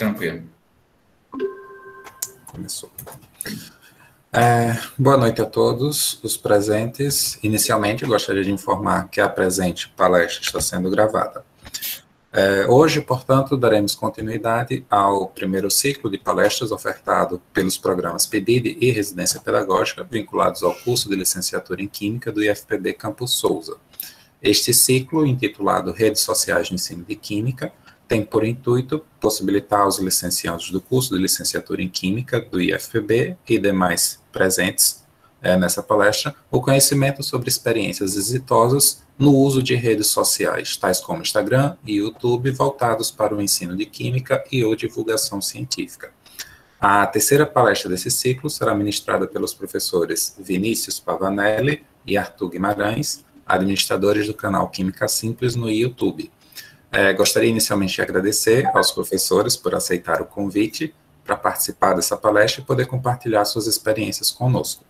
Tranquilo. Começou. Boa noite a todos os presentes. Inicialmente, gostaria de informar que a presente palestra está sendo gravada. Hoje, portanto, daremos continuidade ao primeiro ciclo de palestras ofertado pelos programas PIBID e Residência Pedagógica, vinculados ao curso de Licenciatura em Química do IFPB Campus Souza. Este ciclo, intitulado Redes Sociais de Ensino de Química, tem por intuito possibilitar aos licenciados do curso de Licenciatura em Química do IFPB e demais presentes nessa palestra o conhecimento sobre experiências exitosas no uso de redes sociais, tais como Instagram e YouTube, voltados para o ensino de Química e ou divulgação científica. A terceira palestra desse ciclo será ministrada pelos professores Vinícius Pavanelli e Arthur Guimarães, administradores do canal Química Simples no YouTube. Gostaria inicialmente de agradecer aos professores por aceitar o convite para participar dessa palestra e poder compartilhar suas experiências conosco.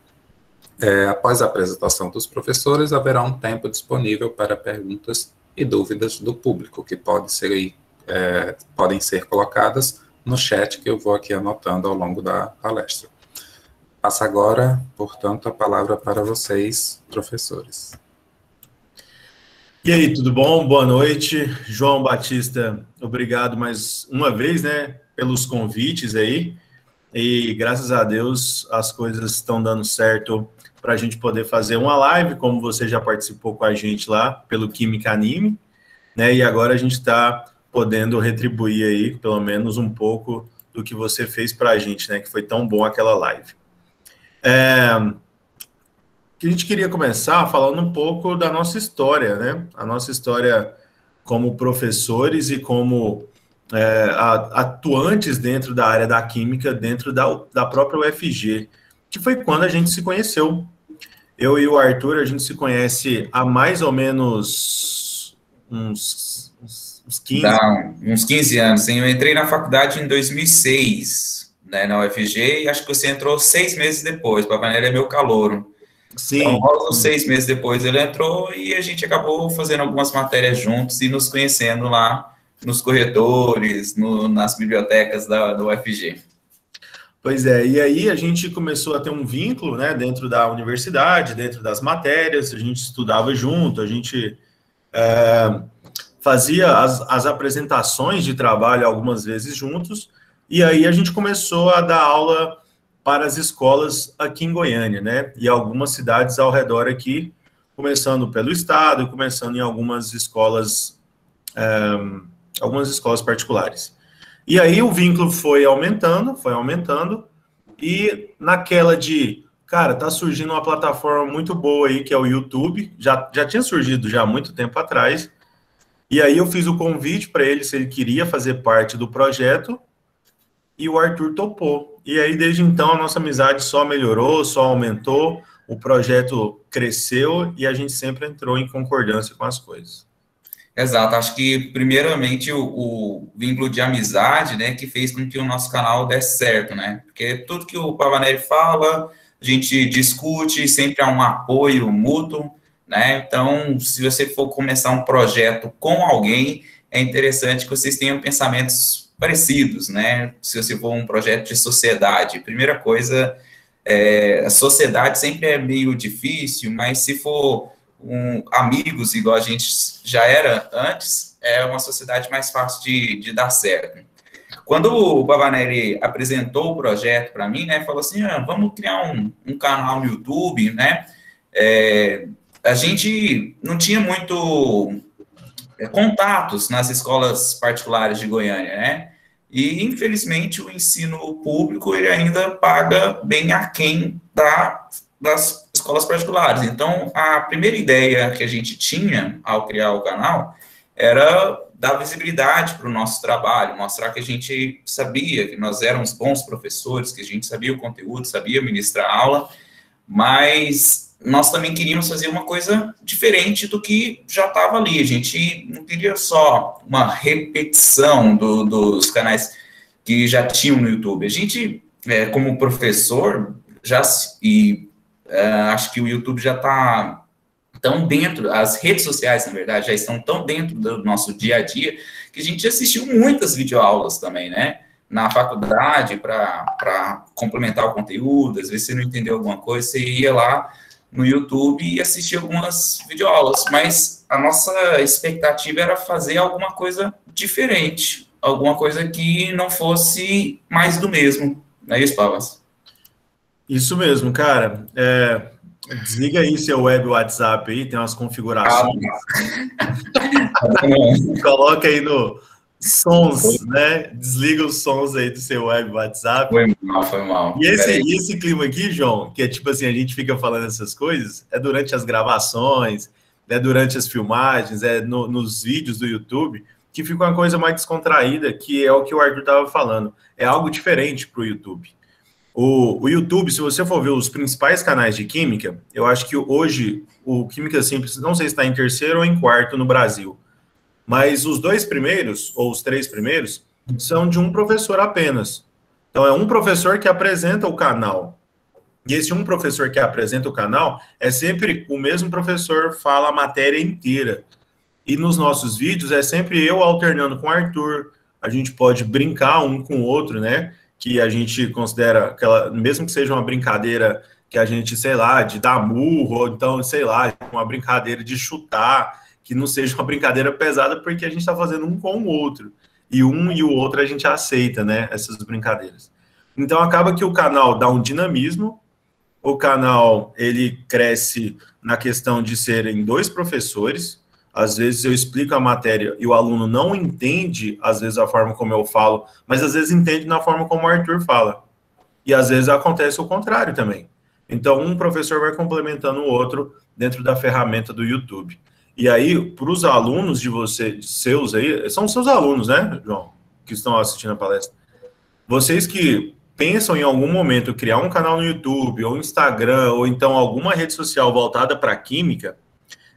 Após a apresentação dos professores, haverá um tempo disponível para perguntas e dúvidas do público, que podem ser colocadas no chat que eu vou aqui anotando ao longo da palestra. Passo agora, portanto, a palavra para vocês, professores. E aí, tudo bom? Boa noite. João Batista, obrigado mais uma vez, né, pelos convites aí. E graças a Deus as coisas estão dando certo para a gente poder fazer uma live, como você já participou com a gente lá pelo Química Anime, né? E agora a gente está podendo retribuir aí pelo menos um pouco do que você fez para a gente, né? Que foi tão bom aquela live. Que a gente queria começar falando um pouco da nossa história, né? A nossa história como professores e como atuantes dentro da área da química, dentro da própria UFG, que foi quando a gente se conheceu. Eu e o Arthur, a gente se conhece há mais ou menos uns 15 anos. Uns 15 anos. Eu entrei na faculdade em 2006, né, na UFG, e acho que você entrou 6 meses depois. O Pavanelli é meu calouro. Sim. Então, logo 6 meses depois ele entrou e a gente acabou fazendo algumas matérias juntos e nos conhecendo lá nos corredores, nas bibliotecas da UFG. Pois é, e aí a gente começou a ter um vínculo, né, dentro da universidade, dentro das matérias, a gente estudava junto, a gente fazia as apresentações de trabalho algumas vezes juntos, e aí a gente começou a dar aula para as escolas aqui em Goiânia, né, e algumas cidades ao redor aqui, começando pelo estado, começando em algumas escolas particulares. E aí o vínculo foi aumentando, e naquela de, cara, tá surgindo uma plataforma muito boa aí, que é o YouTube, já tinha surgido já há muito tempo atrás, e aí eu fiz o convite para ele, se ele queria fazer parte do projeto, e o Arthur topou. E aí, desde então, a nossa amizade só melhorou, só aumentou, o projeto cresceu, e a gente sempre entrou em concordância com as coisas. Exato, acho que primeiramente o vínculo de amizade, né, que fez com que o nosso canal desse certo, né, porque tudo que o Pavanelli fala, a gente discute, sempre há um apoio mútuo, né, então se você for começar um projeto com alguém, é interessante que vocês tenham pensamentos parecidos, né, se você for um projeto de sociedade, primeira coisa, a sociedade sempre é meio difícil, mas se for amigos, igual a gente já era antes, é uma sociedade mais fácil de dar certo. Quando o Pavanelli apresentou o projeto para mim, né, falou assim, vamos criar um canal no YouTube, né, a gente não tinha muito contatos nas escolas particulares de Goiânia, né, e infelizmente o ensino público ele ainda paga bem aquém das escolas particulares. Então, a primeira ideia que a gente tinha ao criar o canal era dar visibilidade para o nosso trabalho, mostrar que a gente sabia, que nós éramos bons professores, que a gente sabia o conteúdo, sabia ministrar aula, mas nós também queríamos fazer uma coisa diferente do que já estava ali. A gente não queria só uma repetição dos canais que já tinham no YouTube. A gente, como professor, acho que o YouTube já está tão dentro, as redes sociais, na verdade, já estão tão dentro do nosso dia a dia, que a gente assistiu muitas videoaulas também, né? na faculdade para complementar o conteúdo, às vezes você não entendeu alguma coisa, você ia lá no YouTube e assistia algumas videoaulas, mas a nossa expectativa era fazer alguma coisa diferente, alguma coisa que não fosse mais do mesmo, não é isso, Pavas? Isso mesmo, cara. Desliga aí seu web WhatsApp aí, tem umas configurações. Coloca aí no sons, né? Desliga os sons aí do seu web WhatsApp. Foi mal. E esse clima aqui, João, que é tipo assim, a gente fica falando essas coisas, é durante as gravações, é durante as filmagens, nos vídeos do YouTube, que fica uma coisa mais descontraída, que é o que o Arthur estava falando. É algo diferente para o YouTube. O YouTube, se você for ver os principais canais de química, eu acho que hoje o Química Simples, não sei se está em terceiro ou em quarto no Brasil, mas os 2 primeiros, ou os 3 primeiros, são de um professor apenas. Então, é um professor que apresenta o canal. E esse um professor que apresenta o canal é sempre o mesmo professor, fala a matéria inteira. E nos nossos vídeos é sempre eu alternando com o Arthur. A gente pode brincar um com o outro, né? Que a gente considera aquela, mesmo que seja uma brincadeira que a gente, sei lá, de dar murro, ou então, sei lá, uma brincadeira de chutar, que não seja uma brincadeira pesada, porque a gente está fazendo um com o outro. E um e o outro a gente aceita, né? Essas brincadeiras. Então, acaba que o canal dá um dinamismo, o canal, ele cresce na questão de serem 2 professores. Às vezes eu explico a matéria e o aluno não entende, às vezes, a forma como eu falo, mas às vezes entende na forma como o Arthur fala. E às vezes acontece o contrário também. Então, um professor vai complementando o outro dentro da ferramenta do YouTube. E aí, para os alunos de seus aí, são seus alunos, né, João, que estão assistindo a palestra. Vocês que pensam em algum momento criar um canal no YouTube, ou Instagram, ou então alguma rede social voltada para a química,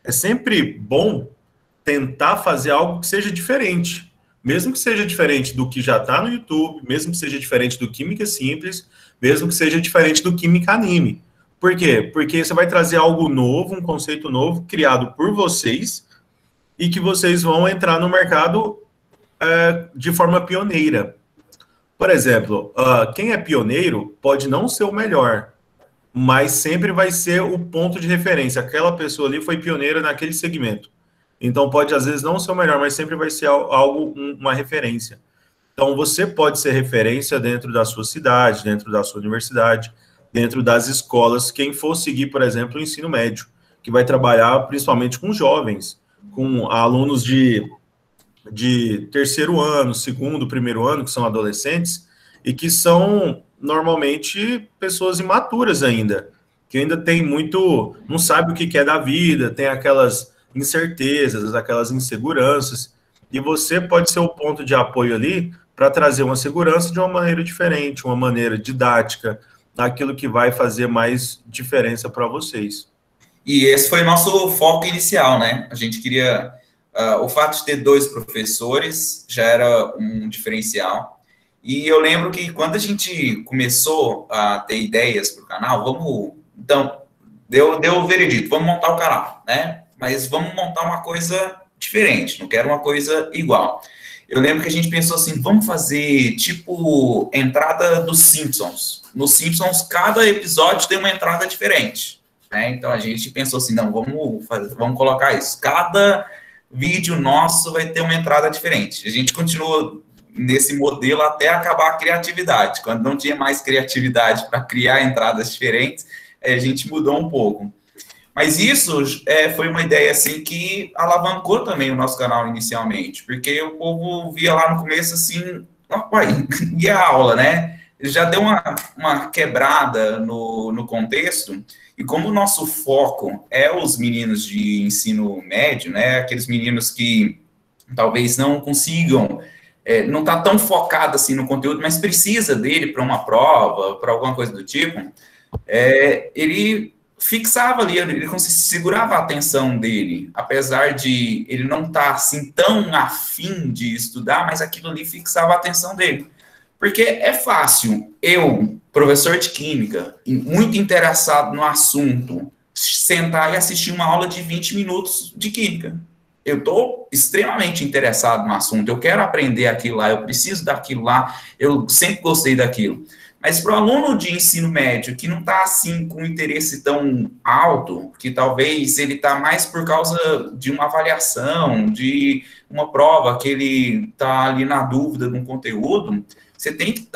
é sempre bom tentar fazer algo que seja diferente. Mesmo que seja diferente do que já está no YouTube, mesmo que seja diferente do Química Simples, mesmo que seja diferente do Química Anime. Por quê? Porque você vai trazer algo novo, um conceito novo, criado por vocês, e que vocês vão entrar no mercado de forma pioneira. Por exemplo, quem é pioneiro pode não ser o melhor, mas sempre vai ser o ponto de referência. Aquela pessoa ali foi pioneira naquele segmento. Então, pode, às vezes, não ser o melhor, mas sempre vai ser algo, uma referência. Então, você pode ser referência dentro da sua cidade, dentro da sua universidade, dentro das escolas, quem for seguir, por exemplo, o ensino médio, que vai trabalhar principalmente com jovens, com alunos de terceiro ano, segundo, primeiro ano, que são adolescentes, e que são normalmente pessoas imaturas ainda, que ainda tem muito, não sabe o que é da vida, tem aquelas incertezas, aquelas inseguranças, e você pode ser o ponto de apoio ali para trazer uma segurança de uma maneira diferente, uma maneira didática, aquilo que vai fazer mais diferença para vocês. E esse foi o nosso foco inicial, né? A gente queria... o fato de ter 2 professores já era um diferencial. E eu lembro que quando a gente começou a ter ideias para o canal, então, deu o veredito, vamos montar o canal, né? Mas vamos montar uma coisa diferente, não quero uma coisa igual. Eu lembro que a gente pensou assim, vamos fazer tipo entrada dos Simpsons. Nos Simpsons, cada episódio tem uma entrada diferente, né? Então a gente pensou assim, não, vamos colocar isso. Cada vídeo nosso vai ter uma entrada diferente. A gente continuou nesse modelo até acabar a criatividade. Quando não tinha mais criatividade para criar entradas diferentes, a gente mudou um pouco. Mas isso foi uma ideia assim que alavancou também o nosso canal inicialmente, porque o povo via lá no começo assim, e a aula, né? Ele já deu uma quebrada no contexto, e como o nosso foco é os meninos de ensino médio, né? Aqueles meninos que talvez não consigam, não está tão focado assim no conteúdo, mas precisa dele para uma prova, para alguma coisa do tipo, ele fixava ali, ele segurava a atenção dele, apesar de ele não estar assim tão afim de estudar, mas aquilo ali fixava a atenção dele. Porque é fácil eu, professor de química, muito interessado no assunto, sentar e assistir uma aula de 20 minutos de química. eu estou extremamente interessado no assunto, eu quero aprender aquilo lá, eu preciso daquilo lá, eu sempre gostei daquilo. Mas para o aluno de ensino médio que não está assim com interesse tão alto, que talvez ele está mais por causa de uma avaliação, de uma prova, que ele está ali na dúvida de um conteúdo, você tem que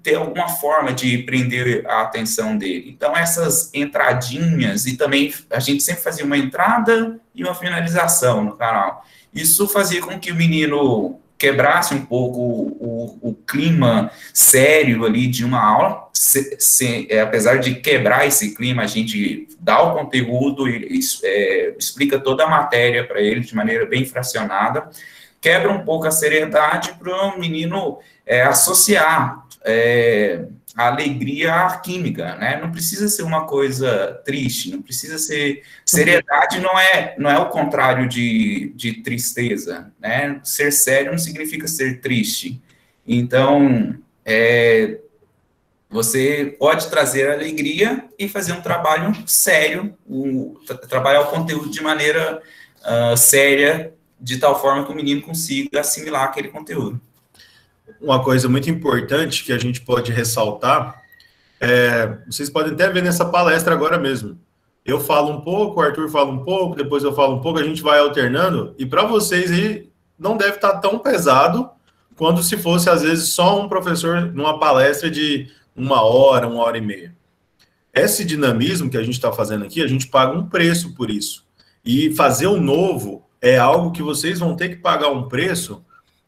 ter alguma forma de prender a atenção dele. Então, essas entradinhas, e também a gente sempre fazia uma entrada e uma finalização no canal. Isso fazia com que o menino quebrasse um pouco o clima sério ali de uma aula, apesar de quebrar esse clima, a gente dá o conteúdo, explica toda a matéria para ele de maneira bem fracionada, quebra um pouco a seriedade para o menino associar a alegria à química, né? Não precisa ser uma coisa triste, não precisa ser... Seriedade não é o contrário de tristeza, né? Ser sério não significa ser triste. Então, você pode trazer alegria e fazer um trabalho sério, trabalhar o conteúdo de maneira séria, de tal forma que o menino consiga assimilar aquele conteúdo. Uma coisa muito importante que a gente pode ressaltar, vocês podem até ver nessa palestra agora mesmo. Eu falo um pouco, o Arthur fala um pouco, depois eu falo um pouco, a gente vai alternando, e para vocês aí não deve estar tão pesado quanto se fosse, às vezes, só um professor numa palestra de 1 hora e meia. Esse dinamismo que a gente está fazendo aqui, a gente paga um preço por isso. E fazer o novo é algo que vocês vão ter que pagar um preço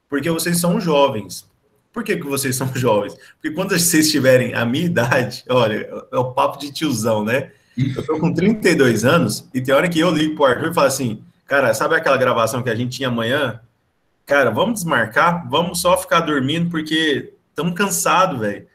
porque vocês são jovens. Por que vocês são jovens? Porque quando vocês tiverem a minha idade, olha, é o papo de tiozão, né? Eu tô com 32 anos e tem hora que eu ligo pro Arthur e falo assim, cara, sabe aquela gravação que a gente tinha amanhã? Cara, vamos desmarcar? Vamos só ficar dormindo porque estamos cansados, velho.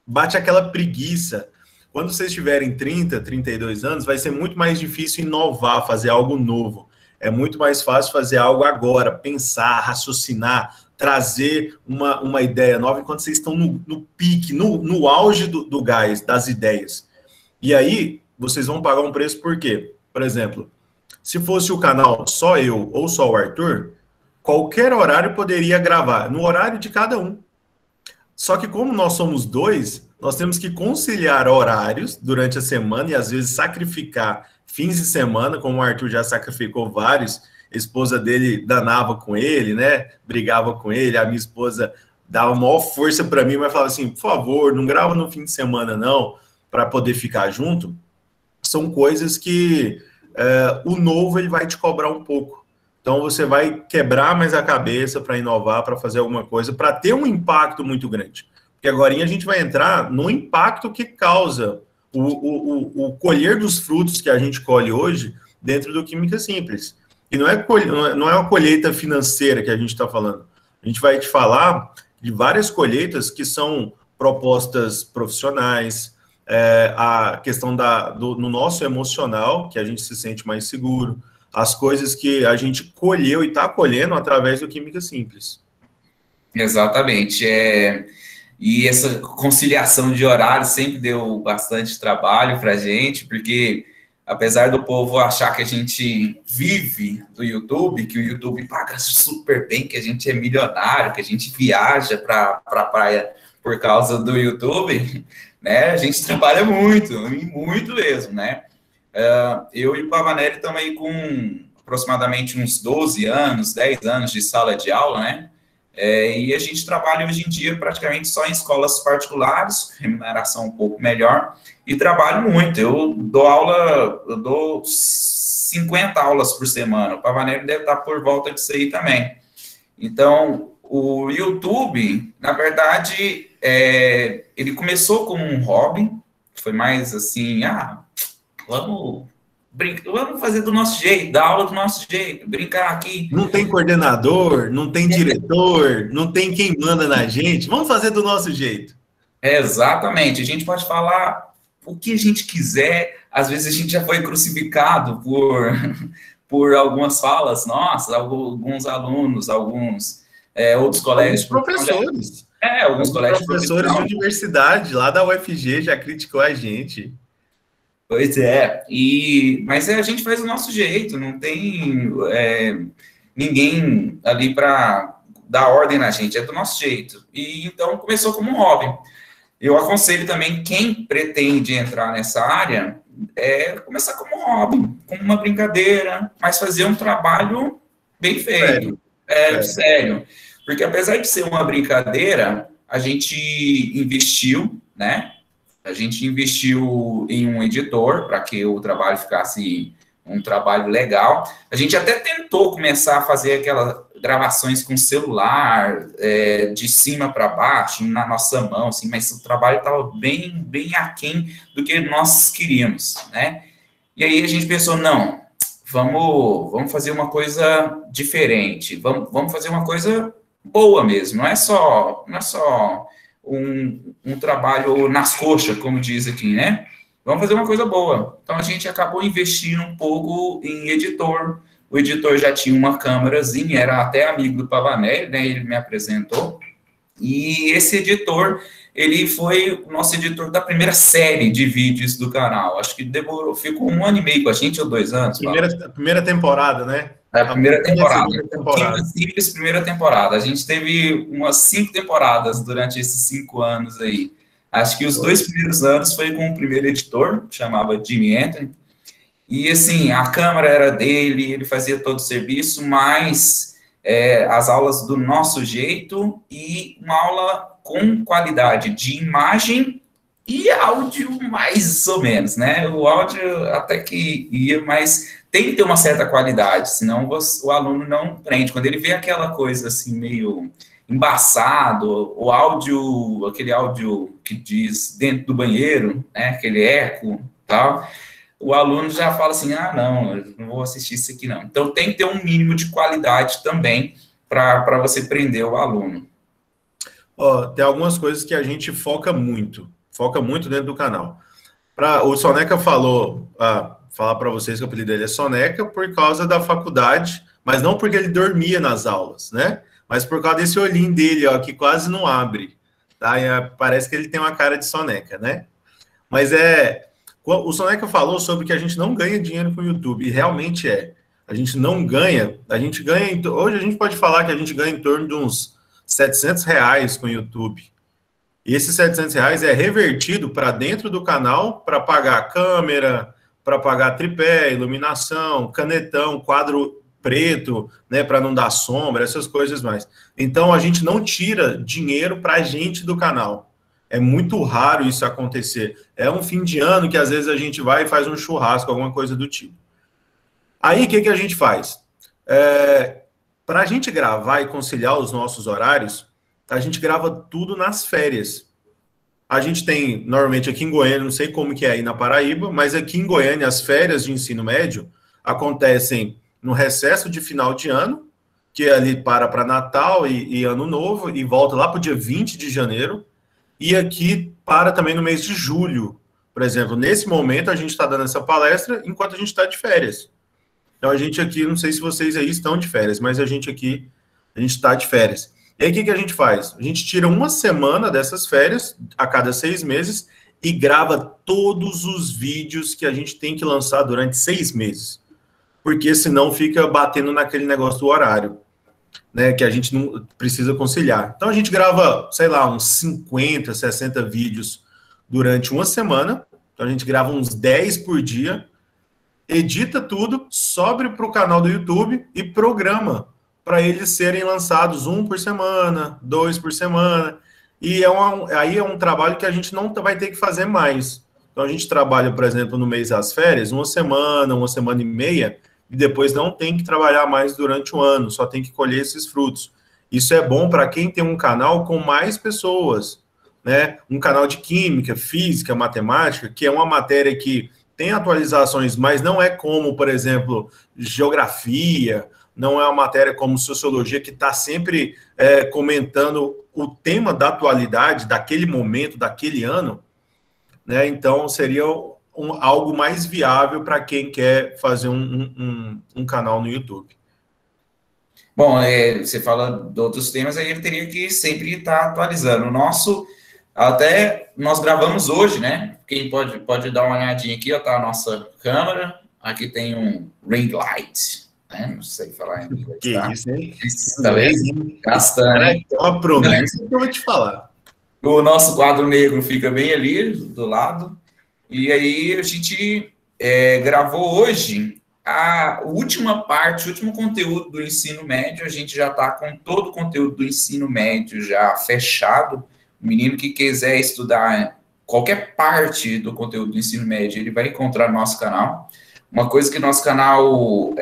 Bate aquela preguiça. Quando vocês tiverem 30, 32 anos, vai ser muito mais difícil inovar, fazer algo novo. É muito mais fácil fazer algo agora, pensar, raciocinar, trazer uma ideia nova, enquanto vocês estão no pique, no auge do gás, das ideias. E aí, vocês vão pagar um preço por quê? Por exemplo, se fosse o canal só eu ou só o Arthur, qualquer horário poderia gravar, no horário de cada um. Só que como nós somos dois, nós temos que conciliar horários durante a semana e às vezes sacrificar fins de semana, como o Arthur já sacrificou vários. A esposa dele danava com ele, né? Brigava com ele. A minha esposa dava maior força para mim, mas falava assim, por favor, não grava no fim de semana, não, para poder ficar junto. São coisas que o novo ele vai te cobrar um pouco. Então, você vai quebrar mais a cabeça para inovar, para fazer alguma coisa, para ter um impacto muito grande. Porque agora a gente vai entrar no impacto que causa o colher dos frutos que a gente colhe hoje dentro do Química Simples. E não é uma colheita financeira que a gente está falando. A gente vai te falar de várias colheitas que são propostas profissionais, a questão no nosso emocional, que a gente se sente mais seguro, as coisas que a gente colheu e está colhendo através do Química Simples. Exatamente. E essa conciliação de horários sempre deu bastante trabalho para a gente, porque apesar do povo achar que a gente vive do YouTube, que o YouTube paga super bem, que a gente é milionário, que a gente viaja para a praia por causa do YouTube, né? A gente trabalha muito, e muito mesmo, né? Eu e o Pavanelli estamos aí com aproximadamente uns 12 anos, 10 anos de sala de aula, né? E a gente trabalha hoje em dia praticamente só em escolas particulares, remuneração um pouco melhor, e trabalho muito. Eu dou 50 aulas por semana. O Pavanelli deve estar por volta disso aí também. Então, o YouTube, na verdade, ele começou como um hobby, foi mais assim, vamos fazer do nosso jeito, dar aula do nosso jeito, brincar aqui. Não tem coordenador, não tem diretor, não tem quem manda na gente, vamos fazer do nosso jeito. Exatamente, a gente pode falar o que a gente quiser, às vezes a gente já foi crucificado por algumas falas nossas, alguns alunos, alguns outros colégios. Professores. Alguns colégios. Professores de universidade, lá da UFG, já criticou a gente. Pois é, mas a gente faz do nosso jeito, não tem ninguém ali para dar ordem na gente, é do nosso jeito. E então começou como um hobby. Eu aconselho também quem pretende entrar nessa área começar como um hobby, como uma brincadeira, mas fazer um trabalho bem feito, sério. Porque apesar de ser uma brincadeira, a gente investiu, né? A gente investiu em um editor para que o trabalho ficasse um trabalho legal. A gente até tentou começar a fazer aquelas gravações com celular, de cima para baixo, na nossa mão, assim, mas o trabalho estava bem, bem aquém do que nós queríamos, né? E aí a gente pensou, não, vamos fazer uma coisa diferente, vamos fazer uma coisa boa mesmo, não é só um trabalho nas coxas, como diz aqui, né? Vamos fazer uma coisa boa. Então, a gente acabou investindo um pouco em editor. O editor já tinha uma câmerazinha, era até amigo do Pavanelli, né? Ele me apresentou. E esse editor, ele foi o nosso editor da primeira série de vídeos do canal. Acho que ficou 1 ano e meio com a gente, ou 2 anos. Primeira temporada, né? A primeira temporada. Simples, primeira temporada. A gente teve umas 5 temporadas durante esses 5 anos aí. Acho que os 2 primeiros anos foi com o primeiro editor, chamava Jimmy Anthony. E, assim, a câmera era dele, ele fazia todo o serviço, mas as aulas do nosso jeito e uma aula com qualidade de imagem e áudio mais ou menos, né? O áudio até que ia, mas tem que ter uma certa qualidade, senão o aluno não aprende. Quando ele vê aquela coisa assim, meio embaçado, o áudio, aquele áudio que diz dentro do banheiro, né? Aquele eco e tal, o aluno já fala assim, não, eu não vou assistir isso aqui não. Então tem que ter um mínimo de qualidade também para você prender o aluno. Tem algumas coisas que a gente foca muito dentro do canal. O Soneca falou, falar para vocês que o apelido dele é Soneca por causa da faculdade, mas não porque ele dormia nas aulas, né? Mas por causa desse olhinho dele, que quase não abre, tá? Parece que ele tem uma cara de Soneca, né? Mas o Soneca falou sobre que a gente não ganha dinheiro com o YouTube, e realmente a gente não ganha, hoje a gente pode falar que a gente ganha em torno de uns R$700 com o YouTube. E esses R$700 é revertido para dentro do canal para pagar câmera, para pagar tripé, iluminação, canetão, quadro preto, né, para não dar sombra, essas coisas mais. Então, a gente não tira dinheiro para a gente do canal. É muito raro isso acontecer. É um fim de ano que, às vezes, a gente vai e faz um churrasco, alguma coisa do tipo. Aí, o que a gente faz? Para a gente gravar e conciliar os nossos horários, a gente grava tudo nas férias. A gente tem, normalmente, aqui em Goiânia, não sei como que é aí na Paraíba, mas aqui em Goiânia, as férias de ensino médio acontecem no recesso de final de ano, que ali para Natal e Ano Novo, e volta lá para o dia 20 de janeiro, e aqui para também no mês de julho. Por exemplo, nesse momento, a gente está dando essa palestra enquanto a gente está de férias. Então, a gente aqui, não sei se vocês aí estão de férias, mas a gente aqui, a gente está de férias. E aí, o que a gente faz? A gente tira uma semana dessas férias, a cada 6 meses, e grava todos os vídeos que a gente tem que lançar durante 6 meses. Porque senão fica batendo naquele negócio do horário, né, que a gente não precisa conciliar. Então, a gente grava, sei lá, uns 50, 60 vídeos durante uma semana. Então, a gente grava uns 10 por dia, edita tudo, sobe para o canal do YouTube e programa para eles serem lançados 1 por semana, 2 por semana. E aí é um trabalho que a gente não vai ter que fazer mais. Então, a gente trabalha, por exemplo, no mês das férias, uma semana e meia, e depois não tem que trabalhar mais durante o ano, só tem que colher esses frutos. Isso é bom para quem tem um canal com mais pessoas, né? Um canal de química, física, matemática, que é uma matéria que tem atualizações, mas não é como, por exemplo, geografia, não é uma matéria como sociologia, que está sempre comentando o tema da atualidade, daquele momento, daquele ano, né? Então, seria algo mais viável para quem quer fazer um canal no YouTube. Bom, você fala de outros temas, aí ele teria que sempre estar atualizando. O nosso, Até nós gravamos hoje, né? Quem pode dar uma olhadinha aqui, ó, tá a nossa câmera. Aqui tem um ring light, né? Não sei falar em inglês, Que tá? isso, hein? Tá vendo? Gastando, hein? É uma promessa que eu vou te falar. O nosso quadro negro fica bem ali, do lado. E aí a gente gravou hoje a última parte, o último conteúdo do ensino médio. A gente já está com todo o conteúdo do ensino médio já fechado. O menino que quiser estudar qualquer parte do conteúdo do ensino médio, ele vai encontrar no nosso canal. Uma coisa que nosso canal,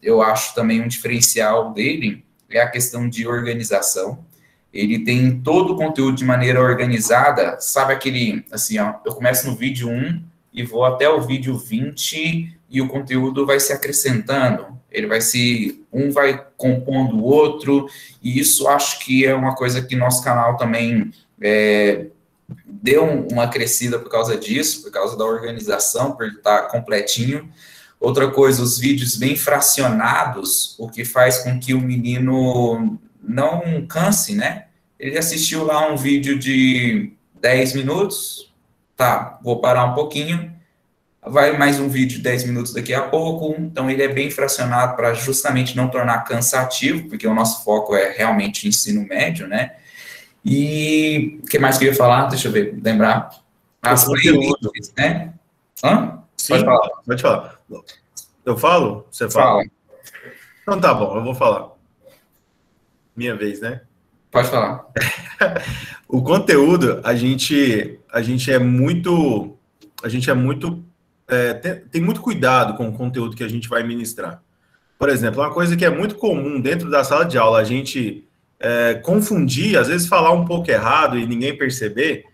eu acho também um diferencial dele, é a questão de organização. Ele tem todo o conteúdo de maneira organizada, sabe aquele, assim, ó, eu começo no vídeo 1 e vou até o vídeo 20 e o conteúdo vai se acrescentando, um vai compondo o outro, e isso acho que é uma coisa que nosso canal também deu uma crescida por causa disso, por causa da organização, por estar completinho. Outra coisa, os vídeos bem fracionados, o que faz com que o menino não canse, né? Ele assistiu lá um vídeo de 10 minutos, tá, vou parar um pouquinho, vai mais um vídeo de 10 minutos daqui a pouco, então ele é bem fracionado para justamente não tornar cansativo, porque o nosso foco é realmente ensino médio, né? E o que mais que eu ia falar? Deixa eu ver, lembrar. As playlists, né? Sim, pode falar. Eu falo? Você fala? Fala. Então tá bom, eu vou falar. Minha vez, né? Pode falar. O conteúdo, a gente é muito, tem muito cuidado com o conteúdo que a gente vai ministrar. Por exemplo, uma coisa que é muito comum dentro da sala de aula, a gente confundir, às vezes falar um pouco errado e ninguém perceber,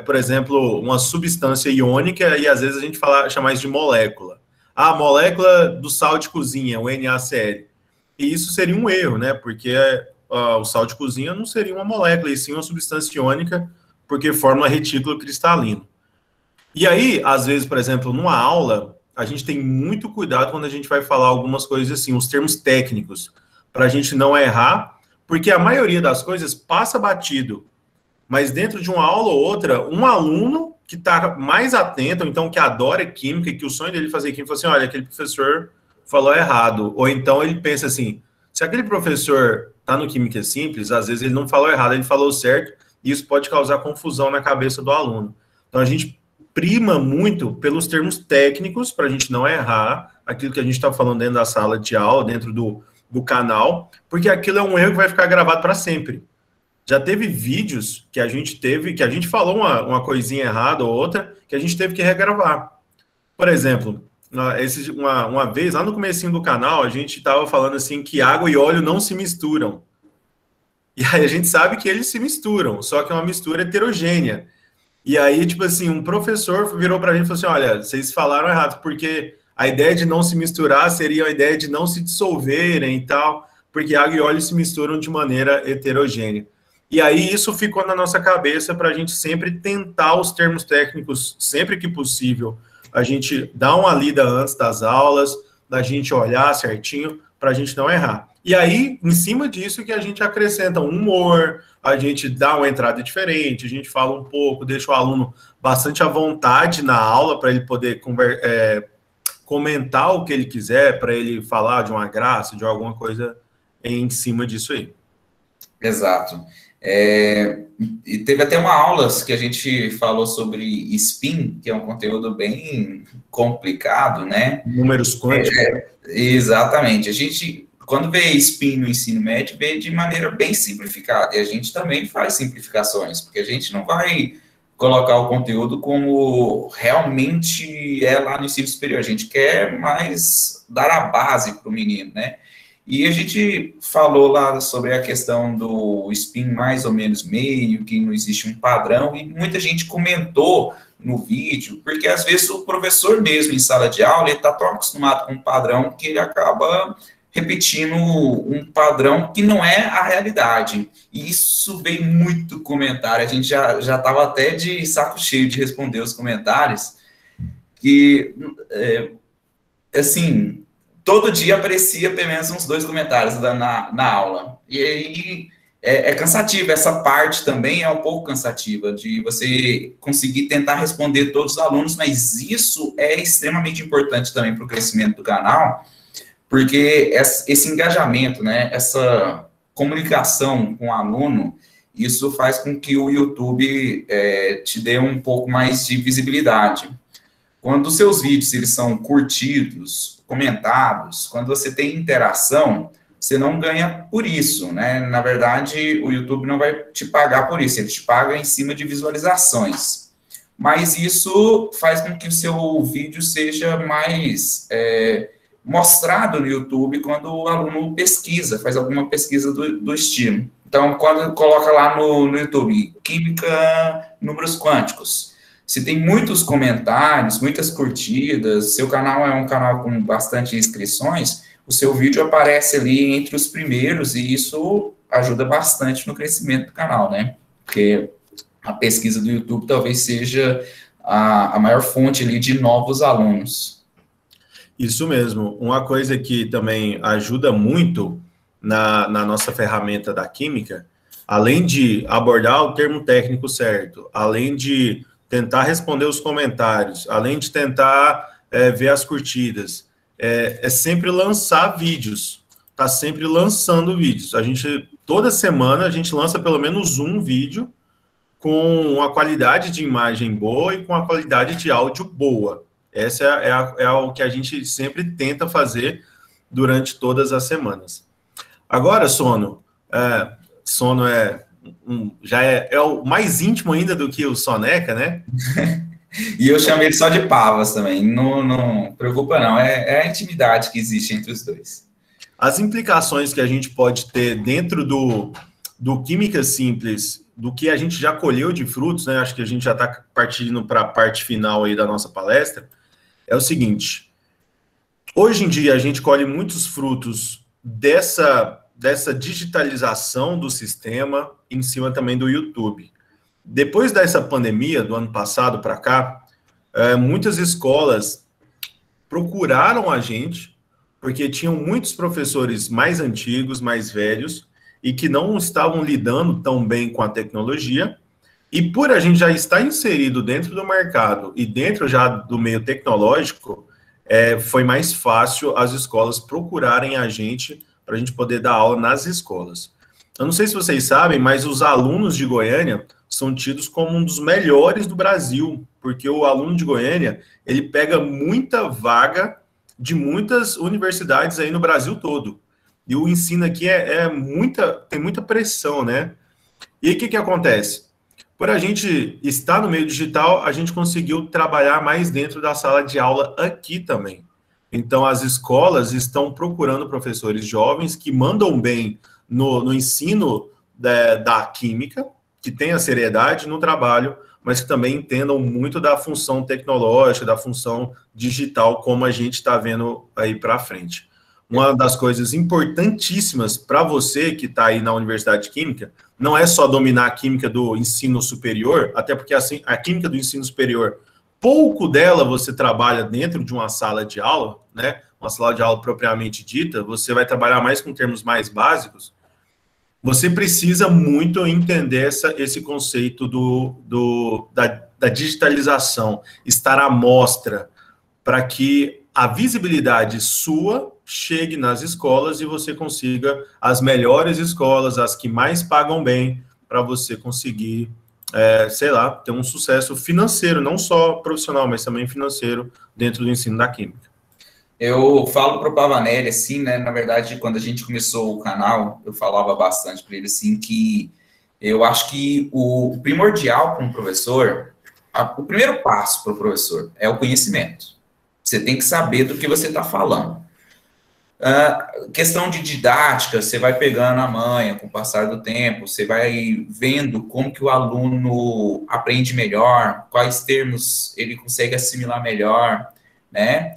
por exemplo, uma substância iônica e às vezes a gente chama isso de molécula. A molécula do sal de cozinha, o NaCl. E isso seria um erro, né? Porque o sal de cozinha não seria uma molécula, e sim uma substância iônica, porque forma retículo cristalino. E aí, às vezes, por exemplo, numa aula, a gente tem muito cuidado quando a gente vai falar algumas coisas assim, os termos técnicos, para a gente não errar, porque a maioria das coisas passa batido. Mas dentro de uma aula ou outra, um aluno que está mais atento, então que adora química, que o sonho dele fazer química, fala assim, olha, aquele professor falou errado. Ou então ele pensa assim, se aquele professor está no Química Simples, às vezes ele não falou errado, ele falou certo, e isso pode causar confusão na cabeça do aluno. Então a gente prima muito pelos termos técnicos, para a gente não errar aquilo que a gente está falando dentro da sala de aula, dentro do canal, porque aquilo é um erro que vai ficar gravado para sempre. Já teve vídeos que a gente falou uma coisinha errada ou outra, que a gente teve que regravar. Por exemplo, uma vez, lá no comecinho do canal, a gente estava falando assim que água e óleo não se misturam. E aí a gente sabe que eles se misturam, só que é uma mistura heterogênea. E aí, tipo assim, um professor virou para a gente e falou assim, olha, vocês falaram errado, porque a ideia de não se misturar seria a ideia de não se dissolverem e tal, porque água e óleo se misturam de maneira heterogênea. E aí isso ficou na nossa cabeça para a gente sempre tentar os termos técnicos, sempre que possível, a gente dá uma lida antes das aulas, da gente olhar certinho, para a gente não errar. E aí, em cima disso, que a gente acrescenta um humor, a gente dá uma entrada diferente, a gente fala um pouco, deixa o aluno bastante à vontade na aula, para ele poder comentar o que ele quiser, para ele falar de uma graça, de alguma coisa em cima disso aí. Exato. E teve até uma aula que a gente falou sobre spin, que é um conteúdo bem complicado, né? Números quânticos. Exatamente. A gente, quando vê spin no ensino médio, vê de maneira bem simplificada. E a gente também faz simplificações, porque a gente não vai colocar o conteúdo como realmente é lá no ensino superior. A gente quer mais dar a base para o menino, né? E a gente falou lá sobre a questão do spin mais ou menos meio, que não existe um padrão, e muita gente comentou no vídeo, porque às vezes o professor mesmo em sala de aula, ele está tão acostumado com um padrão que ele acaba repetindo um padrão que não é a realidade. E isso veio muito comentário, a gente já estava até de saco cheio de responder os comentários, que, assim... Todo dia aparecia pelo menos uns 2 comentários na aula. E aí é cansativo, essa parte também é um pouco cansativa, de você conseguir tentar responder todos os alunos, mas isso é extremamente importante também para o crescimento do canal, porque esse engajamento, né, essa comunicação com o aluno, isso faz com que o YouTube te dê um pouco mais de visibilidade. Quando os seus vídeos eles são curtidos, comentados, quando você tem interação, você não ganha por isso, né? Na verdade, o YouTube não vai te pagar por isso, ele te paga em cima de visualizações. Mas isso faz com que o seu vídeo seja mais mostrado no YouTube quando o aluno pesquisa, faz alguma pesquisa do estilo. Então, quando coloca lá no YouTube, Química, números quânticos, se tem muitos comentários, muitas curtidas, seu canal é um canal com bastante inscrições, o seu vídeo aparece ali entre os primeiros e isso ajuda bastante no crescimento do canal, né? Porque a pesquisa do YouTube talvez seja a maior fonte ali de novos alunos. Isso mesmo. Uma coisa que também ajuda muito na nossa ferramenta da Química, além de abordar o termo técnico certo, além de tentar responder os comentários, além de tentar ver as curtidas, é sempre lançar vídeos, tá sempre lançando vídeos. Toda semana, a gente lança pelo menos um vídeo com uma qualidade de imagem boa e com a qualidade de áudio boa. Essa é o que a gente sempre tenta fazer durante todas as semanas. Agora, Sono já é o mais íntimo ainda do que o Soneca, né? E eu chamei ele só de Pavas também, não preocupa não, é a intimidade que existe entre os dois. As implicações que a gente pode ter dentro do Química Simples, do que a gente já colheu de frutos, né? Acho que a gente já está partindo para a parte final aí da nossa palestra, é o seguinte: hoje em dia a gente colhe muitos frutos dessa digitalização do sistema em cima também do YouTube. Depois dessa pandemia, do ano passado para cá, muitas escolas procuraram a gente, porque tinham muitos professores mais antigos, mais velhos, e que não estavam lidando tão bem com a tecnologia, e por a gente já estar inserido dentro do mercado e dentro já do meio tecnológico, foi mais fácil as escolas procurarem a gente para a gente poder dar aula nas escolas. Eu não sei se vocês sabem, mas os alunos de Goiânia são tidos como um dos melhores do Brasil, porque o aluno de Goiânia, ele pega muita vaga de muitas universidades aí no Brasil todo. E o ensino aqui tem muita pressão, né? E o que acontece? Por a gente estar no meio digital, a gente conseguiu trabalhar mais dentro da sala de aula aqui também. Então, as escolas estão procurando professores jovens que mandam bem no ensino da química, que tenha seriedade no trabalho, mas que também entendam muito da função tecnológica, da função digital, como a gente está vendo aí para frente. Uma das coisas importantíssimas para você que está aí na Universidade de Química, não é só dominar a química do ensino superior, até porque assim, a química do ensino superior, pouco dela você trabalha dentro de uma sala de aula, né? Uma sala de aula propriamente dita, você vai trabalhar mais com termos mais básicos. Você precisa muito entender esse conceito da digitalização, estar à mostra, para que a visibilidade sua chegue nas escolas e você consiga as melhores escolas, as que mais pagam bem, para você conseguir, ter um sucesso financeiro, não só profissional, mas também financeiro dentro do ensino da química. Eu falo para o Pavanelli, assim, né, na verdade, quando a gente começou o canal, eu falava bastante para ele, assim, que eu acho que o primordial para um professor, o primeiro passo para o professor é o conhecimento. Você tem que saber do que você está falando. Questão de didática, você vai pegando a manha com o passar do tempo, você vai vendo como que o aluno aprende melhor, quais termos ele consegue assimilar melhor, né?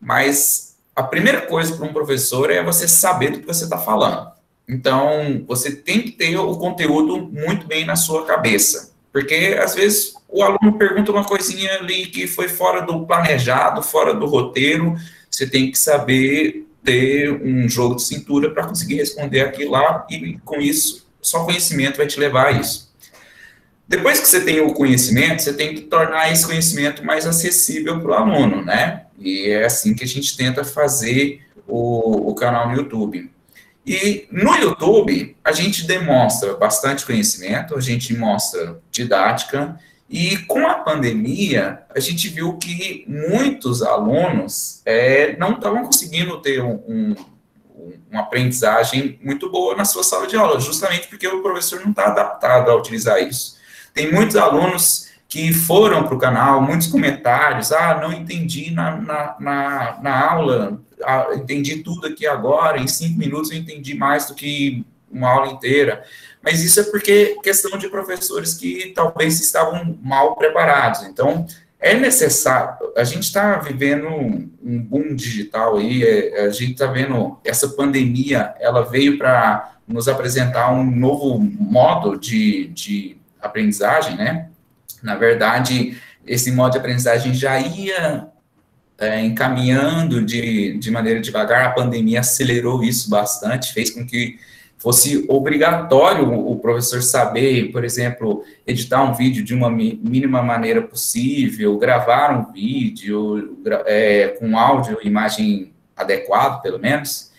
Mas a primeira coisa para um professor é você saber do que você está falando. Então, você tem que ter o conteúdo muito bem na sua cabeça. Porque, às vezes, o aluno pergunta uma coisinha ali que foi fora do planejado, fora do roteiro. Você tem que saber ter um jogo de cintura para conseguir responder aquilo lá e, com isso, só conhecimento vai te levar a isso. Depois que você tem o conhecimento, você tem que tornar esse conhecimento mais acessível para o aluno, né? E é assim que a gente tenta fazer o canal no YouTube. E no YouTube, a gente demonstra bastante conhecimento, a gente mostra didática, e com a pandemia, a gente viu que muitos alunos não estavam conseguindo ter uma aprendizagem muito boa na sua sala de aula, justamente porque o professor não está adaptado a utilizar isso. Tem muitos alunos que foram para o canal, muitos comentários, não entendi na aula, entendi tudo aqui agora, em 5 minutos eu entendi mais do que uma aula inteira. Mas isso é porque questão de professores que talvez estavam mal preparados. Então, é necessário, a gente está vivendo um boom digital aí, a gente está vendo essa pandemia, ela veio para nos apresentar um novo modo de aprendizagem, né? Na verdade, esse modo de aprendizagem já ia encaminhando de maneira devagar, a pandemia acelerou isso bastante, fez com que fosse obrigatório o professor saber, por exemplo, editar um vídeo de uma mínima maneira possível, gravar um vídeo com áudio e imagem adequado, pelo menos.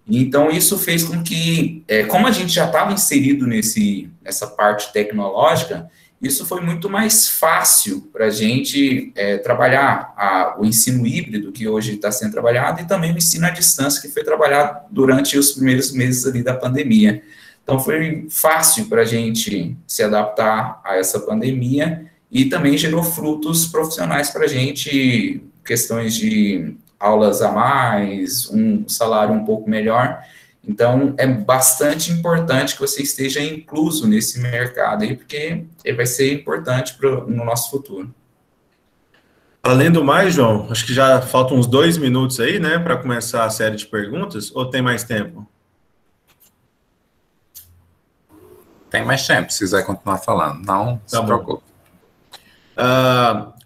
Então, isso fez com que, como a gente já estava inserido nessa parte tecnológica, isso foi muito mais fácil para a gente trabalhar o ensino híbrido, que hoje está sendo trabalhado, e também o ensino à distância, que foi trabalhado durante os primeiros meses ali da pandemia. Então, foi fácil para a gente se adaptar a essa pandemia e também gerou frutos profissionais para a gente, questões de aulas a mais, um salário um pouco melhor. Então, é bastante importante que você esteja incluso nesse mercado aí, porque ele vai ser importante no nosso futuro. Além do mais, João, acho que já faltam uns 2 minutos aí, né, para começar a série de perguntas, ou tem mais tempo? Tem mais tempo, se quiser continuar falando. Não se preocupe.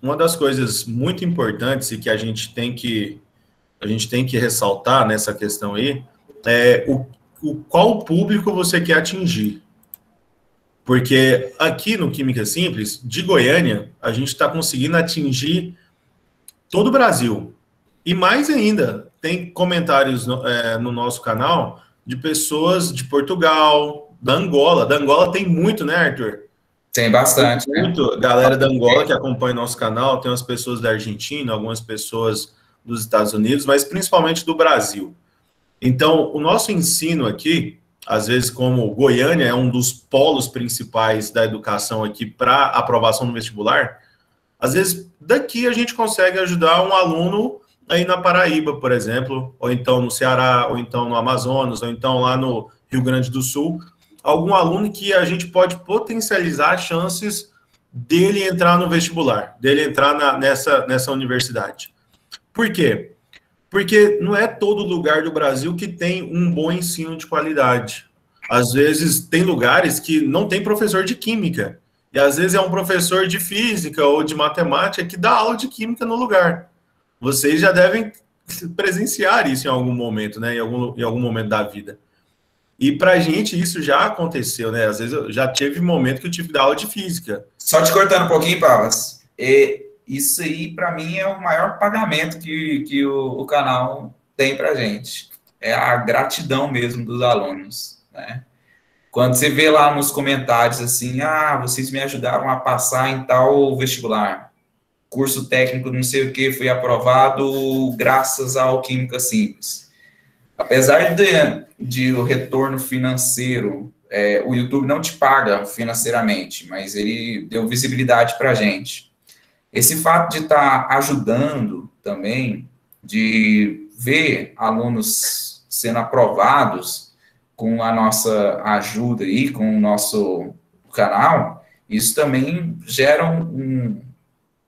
Uma das coisas muito importantes e que a gente tem que ressaltar nessa questão aí, qual público você quer atingir. Porque aqui no Química Simples, de Goiânia, a gente está conseguindo atingir todo o Brasil. E mais ainda, tem comentários no nosso canal de pessoas de Portugal, da Angola. Da Angola tem muito, né, Arthur? Tem bastante. Tem muito, galera da Angola que acompanha nosso canal, tem umas pessoas da Argentina, algumas pessoas dos Estados Unidos, mas principalmente do Brasil. Então, o nosso ensino aqui, às vezes, como Goiânia é um dos polos principais da educação aqui para aprovação no vestibular, às vezes daqui a gente consegue ajudar um aluno aí na Paraíba, por exemplo, ou então no Ceará, ou então no Amazonas, ou então lá no Rio Grande do Sul, algum aluno que a gente pode potencializar as chances dele entrar no vestibular, dele entrar nessa universidade. Por quê? Porque não é todo lugar do Brasil que tem um bom ensino de qualidade. Às vezes, tem lugares que não tem professor de química. E, às vezes, é um professor de física ou de matemática que dá aula de química no lugar. Vocês já devem presenciar isso em algum momento, né? Em algum momento da vida. E, para a gente, isso já aconteceu, né? Às vezes, eu já tive momento que eu tive que dar aula de física. Só te cortando um pouquinho, Pavas. Isso aí, para mim, é o maior pagamento que o canal tem para a gente. É a gratidão mesmo dos alunos, né? Quando você vê lá nos comentários assim, vocês me ajudaram a passar em tal vestibular, curso técnico não sei o que, fui aprovado graças ao Química Simples. Apesar de o retorno financeiro, o YouTube não te paga financeiramente, mas ele deu visibilidade para a gente. Esse fato de estar ajudando também, de ver alunos sendo aprovados com a nossa ajuda aí, com o nosso canal, isso também gera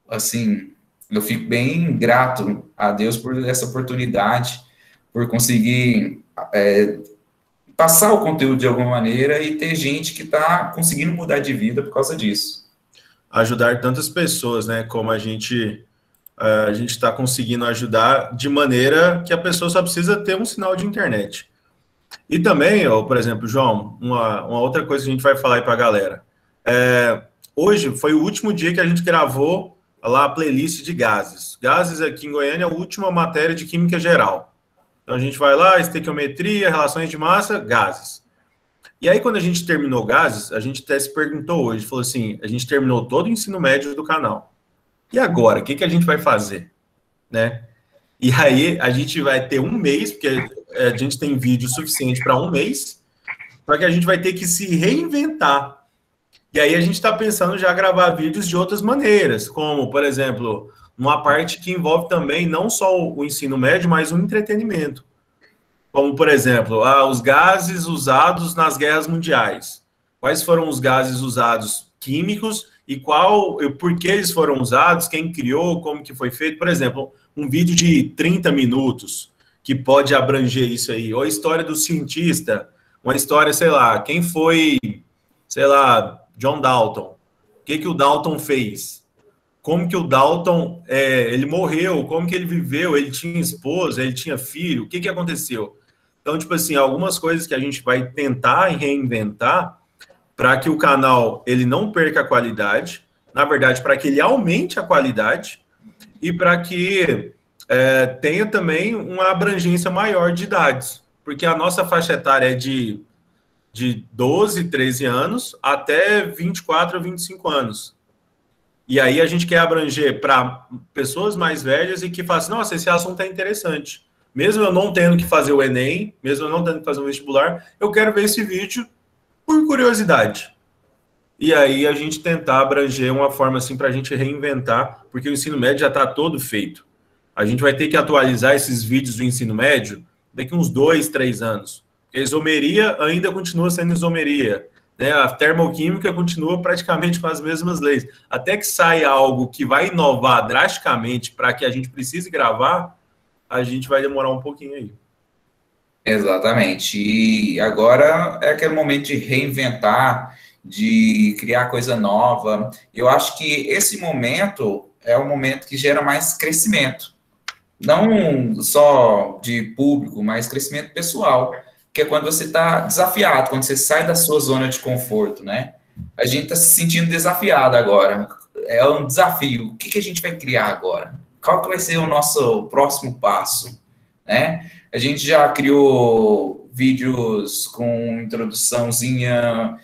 assim, eu fico bem grato a Deus por essa oportunidade, por conseguir passar o conteúdo de alguma maneira e ter gente que está conseguindo mudar de vida por causa disso. Ajudar tantas pessoas, né, como a gente está conseguindo ajudar de maneira que a pessoa só precisa ter um sinal de internet. E também, ó, por exemplo, João, uma outra coisa que a gente vai falar aí para a galera. Hoje foi o último dia que a gente gravou lá a playlist de gases. Gases aqui em Goiânia é a última matéria de química geral. Então a gente vai lá, estequiometria, relações de massa, gases. E aí quando a gente terminou gases, a gente até se perguntou hoje, falou assim, a gente terminou todo o ensino médio do canal. E agora, o que a gente vai fazer? Né? E aí a gente vai ter um mês, porque a gente tem vídeo suficiente para um mês, só que a gente vai ter que se reinventar. E aí a gente está pensando já gravar vídeos de outras maneiras, como, por exemplo, uma parte que envolve também não só o ensino médio, mas o entretenimento. Como, por exemplo, os gases usados nas guerras mundiais. Quais foram os gases usados químicos e por que eles foram usados, quem criou, como que foi feito. Por exemplo, um vídeo de 30 minutos que pode abranger isso aí. Ou a história do cientista, uma história, sei lá, quem foi, sei lá, John Dalton. O que o Dalton fez? Como que o Dalton, ele morreu? Como que ele viveu? Ele tinha esposa? Ele tinha filho? O que aconteceu? Então, tipo assim, algumas coisas que a gente vai tentar reinventar para que o canal ele não perca a qualidade, na verdade, para que ele aumente a qualidade e para que tenha também uma abrangência maior de idades. Porque a nossa faixa etária é de 12, 13 anos até 24 ou 25 anos. E aí a gente quer abranger para pessoas mais velhas e que façam, nossa, esse assunto é interessante. Mesmo eu não tendo que fazer o Enem, mesmo eu não tendo que fazer o vestibular, eu quero ver esse vídeo por curiosidade. E aí a gente tentar abranger uma forma assim para a gente reinventar, porque o ensino médio já está todo feito. A gente vai ter que atualizar esses vídeos do ensino médio daqui uns 2, 3 anos. A isomeria ainda continua sendo isomeria, né? A termoquímica continua praticamente com as mesmas leis. Até que saia algo que vai inovar drasticamente para que a gente precise gravar, a gente vai demorar um pouquinho aí. Exatamente. E agora é aquele momento de reinventar, de criar coisa nova. Eu acho que esse momento é o momento que gera mais crescimento. Não só de público, mas crescimento pessoal. Que é quando você está desafiado, quando você sai da sua zona de conforto, né? A gente está se sentindo desafiado agora. É um desafio. O que a gente vai criar agora? Qual que vai ser o nosso próximo passo, né? A gente já criou vídeos com introduçãozinha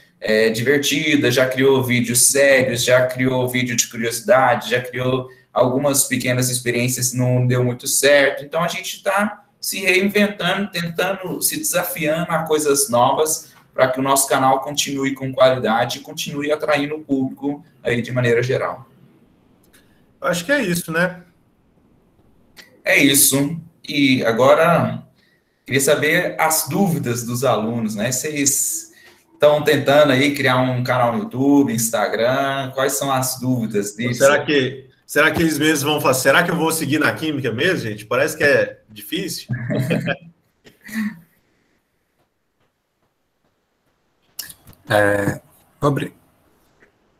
divertida, já criou vídeos sérios, já criou vídeo de curiosidade, já criou algumas pequenas experiências que não deu muito certo. Então, a gente está se reinventando, tentando, se desafiando a coisas novas para que o nosso canal continue com qualidade e continue atraindo o público aí de maneira geral. Acho que é isso, né? É isso. E agora, queria saber as dúvidas dos alunos, né? Vocês estão tentando aí criar um canal no YouTube, Instagram, quais são as dúvidas deles? Será que eles mesmos vão fazer? Será que eu vou seguir na química mesmo, gente? Parece que é difícil.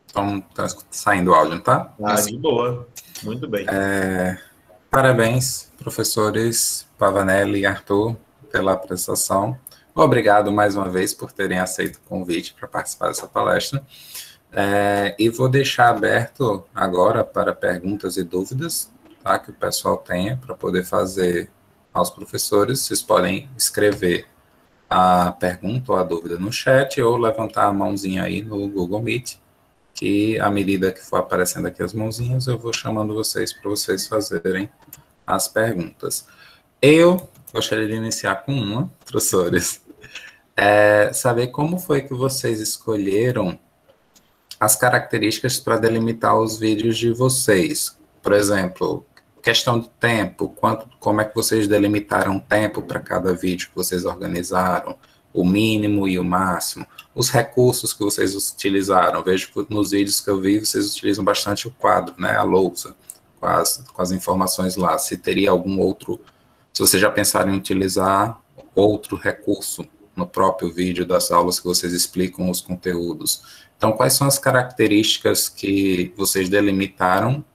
Então, tá saindo o áudio, tá? De boa. Muito bem. Parabéns, professores Pavanelli e Arthur, pela apresentação. Obrigado mais uma vez por terem aceito o convite para participar dessa palestra. E vou deixar aberto agora para perguntas e dúvidas, tá, que o pessoal tenha para poder fazer aos professores. Vocês podem escrever a pergunta ou a dúvida no chat ou levantar a mãozinha aí no Google Meet, que à medida que for aparecendo aqui as mãozinhas, eu vou chamando vocês para vocês fazerem as perguntas. Eu gostaria de iniciar com uma, professores, saber como foi que vocês escolheram as características para delimitar os vídeos de vocês. Por exemplo, questão de tempo, como é que vocês delimitaram tempo para cada vídeo que vocês organizaram, o mínimo e o máximo, os recursos que vocês utilizaram. Vejo que nos vídeos que eu vi, vocês utilizam bastante o quadro, né, a lousa, com as informações lá. Se teria algum outro, se vocês já pensaram em utilizar outro recurso no próprio vídeo das aulas que vocês explicam os conteúdos. Então, quais são as características que vocês delimitaram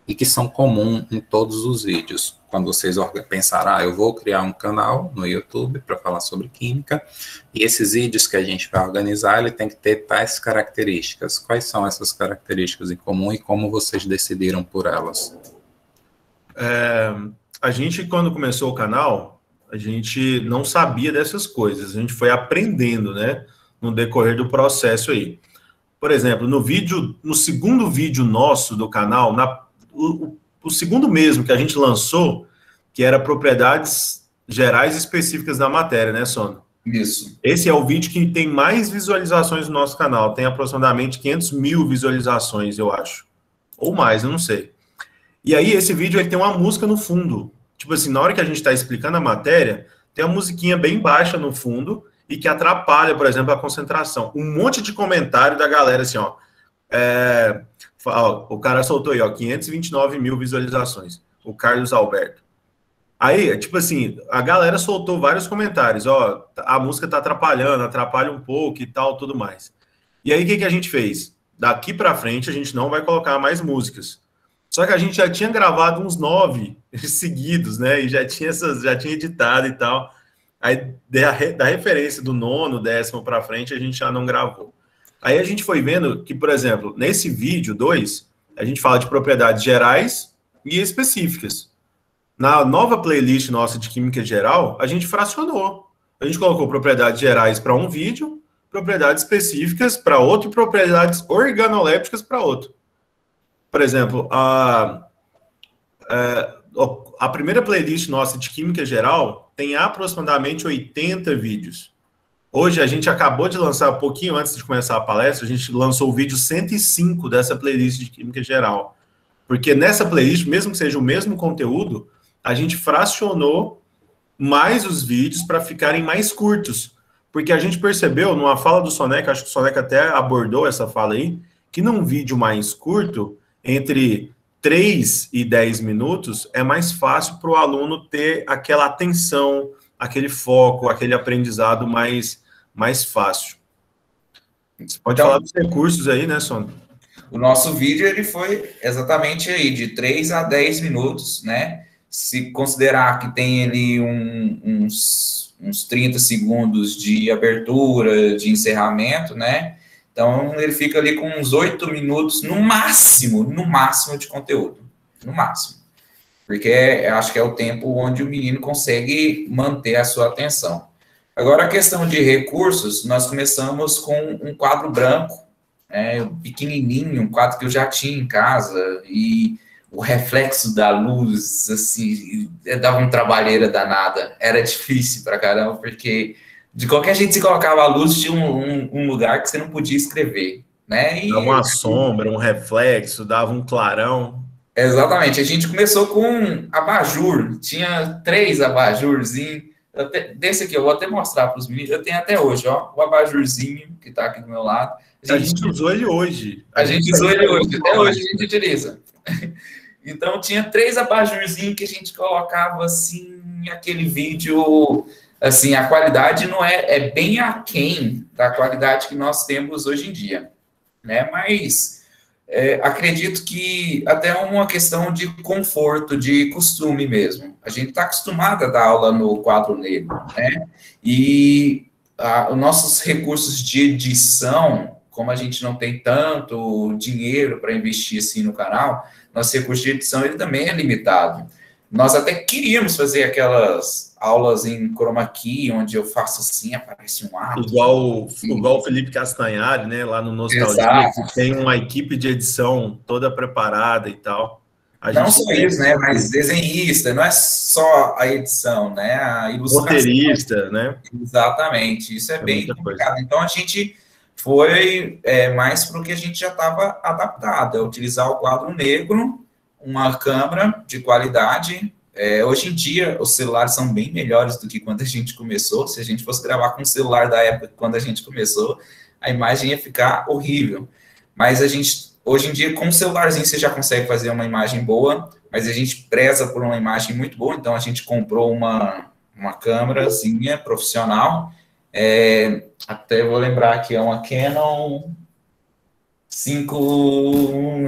e que são comuns em todos os vídeos. Quando vocês pensarem, eu vou criar um canal no YouTube para falar sobre química, e esses vídeos que a gente vai organizar, ele tem que ter tais características. Quais são essas características em comum e como vocês decidiram por elas? A gente, quando começou o canal, a gente não sabia dessas coisas, a gente foi aprendendo, né, no decorrer do processo aí. Por exemplo, no segundo vídeo nosso do canal, o segundo mesmo que a gente lançou, que era propriedades gerais específicas da matéria, né, Sono? Isso. Esse é o vídeo que tem mais visualizações no nosso canal, tem aproximadamente 500 mil visualizações, eu acho. Ou mais, eu não sei. E aí, esse vídeo ele tem uma música no fundo. Tipo assim, na hora que a gente está explicando a matéria, tem uma musiquinha bem baixa no fundo e que atrapalha, por exemplo, a concentração. Um monte de comentário da galera assim, ó. O cara soltou aí, ó, 529 mil visualizações. O Carlos Alberto. Aí, tipo assim, a galera soltou vários comentários, ó, a música tá atrapalhando, atrapalha um pouco e tal, tudo mais. E aí, o que a gente fez? Daqui para frente, a gente não vai colocar mais músicas. Só que a gente já tinha gravado uns 9 seguidos, né? E já tinha editado e tal. Aí, da referência do 9º, 10º para frente, a gente já não gravou. Aí a gente foi vendo que, por exemplo, nesse vídeo 2, a gente fala de propriedades gerais e específicas. Na nova playlist nossa de Química Geral, a gente fracionou. A gente colocou propriedades gerais para um vídeo, propriedades específicas para outro e propriedades organolépticas para outro. Por exemplo, a primeira playlist nossa de Química Geral tem aproximadamente 80 vídeos. Hoje, a gente acabou de lançar, um pouquinho antes de começar a palestra, a gente lançou o vídeo 105 dessa playlist de Química Geral. Porque nessa playlist, mesmo que seja o mesmo conteúdo, a gente fracionou mais os vídeos para ficarem mais curtos. Porque a gente percebeu, numa fala do Soneca, acho que o Soneca até abordou essa fala aí, que num vídeo mais curto, entre 3 e 10 minutos, é mais fácil para o aluno ter aquela atenção, aquele foco, aquele aprendizado mais fácil. Você pode falar dos recursos aí, né, Sônia? O nosso vídeo ele foi exatamente aí, de 3 a 10 minutos, né? Se considerar que tem ali uns 30 segundos de abertura, de encerramento, né? Então, ele fica ali com uns 8 minutos, no máximo de conteúdo. No máximo. Porque acho que é o tempo onde o menino consegue manter a sua atenção. Agora, a questão de recursos, nós começamos com um quadro branco, pequenininho, um quadro que eu já tinha em casa, e o reflexo da luz, assim, dava uma trabalheira danada. Era difícil pra caramba, porque de qualquer jeito, se colocava a luz, tinha um lugar que você não podia escrever, né? Dava uma sombra, um reflexo, dava um clarão. Exatamente. A gente começou com abajur. Tinha 3 abajurzinhos. Desse aqui, eu vou até mostrar para os meninos. Eu tenho até hoje, ó, o abajurzinho que está aqui do meu lado. A gente usou ele hoje. A gente usou ele hoje. Até hoje a gente utiliza. Então, tinha 3 abajurzinhos que a gente colocava, assim, aquele vídeo... Assim, a qualidade não é bem aquém da qualidade que nós temos hoje em dia, né? Mas acredito que até é uma questão de conforto, de costume mesmo. A gente está acostumado a dar aula no quadro negro, né? E os nossos recursos de edição, como a gente não tem tanto dinheiro para investir assim no canal, nosso recurso de edição ele também é limitado. Nós até queríamos fazer aquelas aulas em chroma key, onde eu faço assim, aparece um ato. Igual o Felipe Castanhari, né, lá no Nostalgia, que tem uma equipe de edição toda preparada e tal. Não só isso, né, mas desenhista, não é só a edição, né, a ilustração. Roteirista, né? Exatamente, isso é bem complicado. Coisa. Então, a gente foi mais para o que a gente já estava adaptado, utilizar o quadro negro, uma câmera de qualidade. Hoje em dia, os celulares são bem melhores do que quando a gente começou. Se a gente fosse gravar com o celular da época quando a gente começou, a imagem ia ficar horrível. Mas hoje em dia, com o celularzinho, você já consegue fazer uma imagem boa, mas a gente preza por uma imagem muito boa, então a gente comprou uma câmerazinha profissional. Até vou lembrar que é uma Canon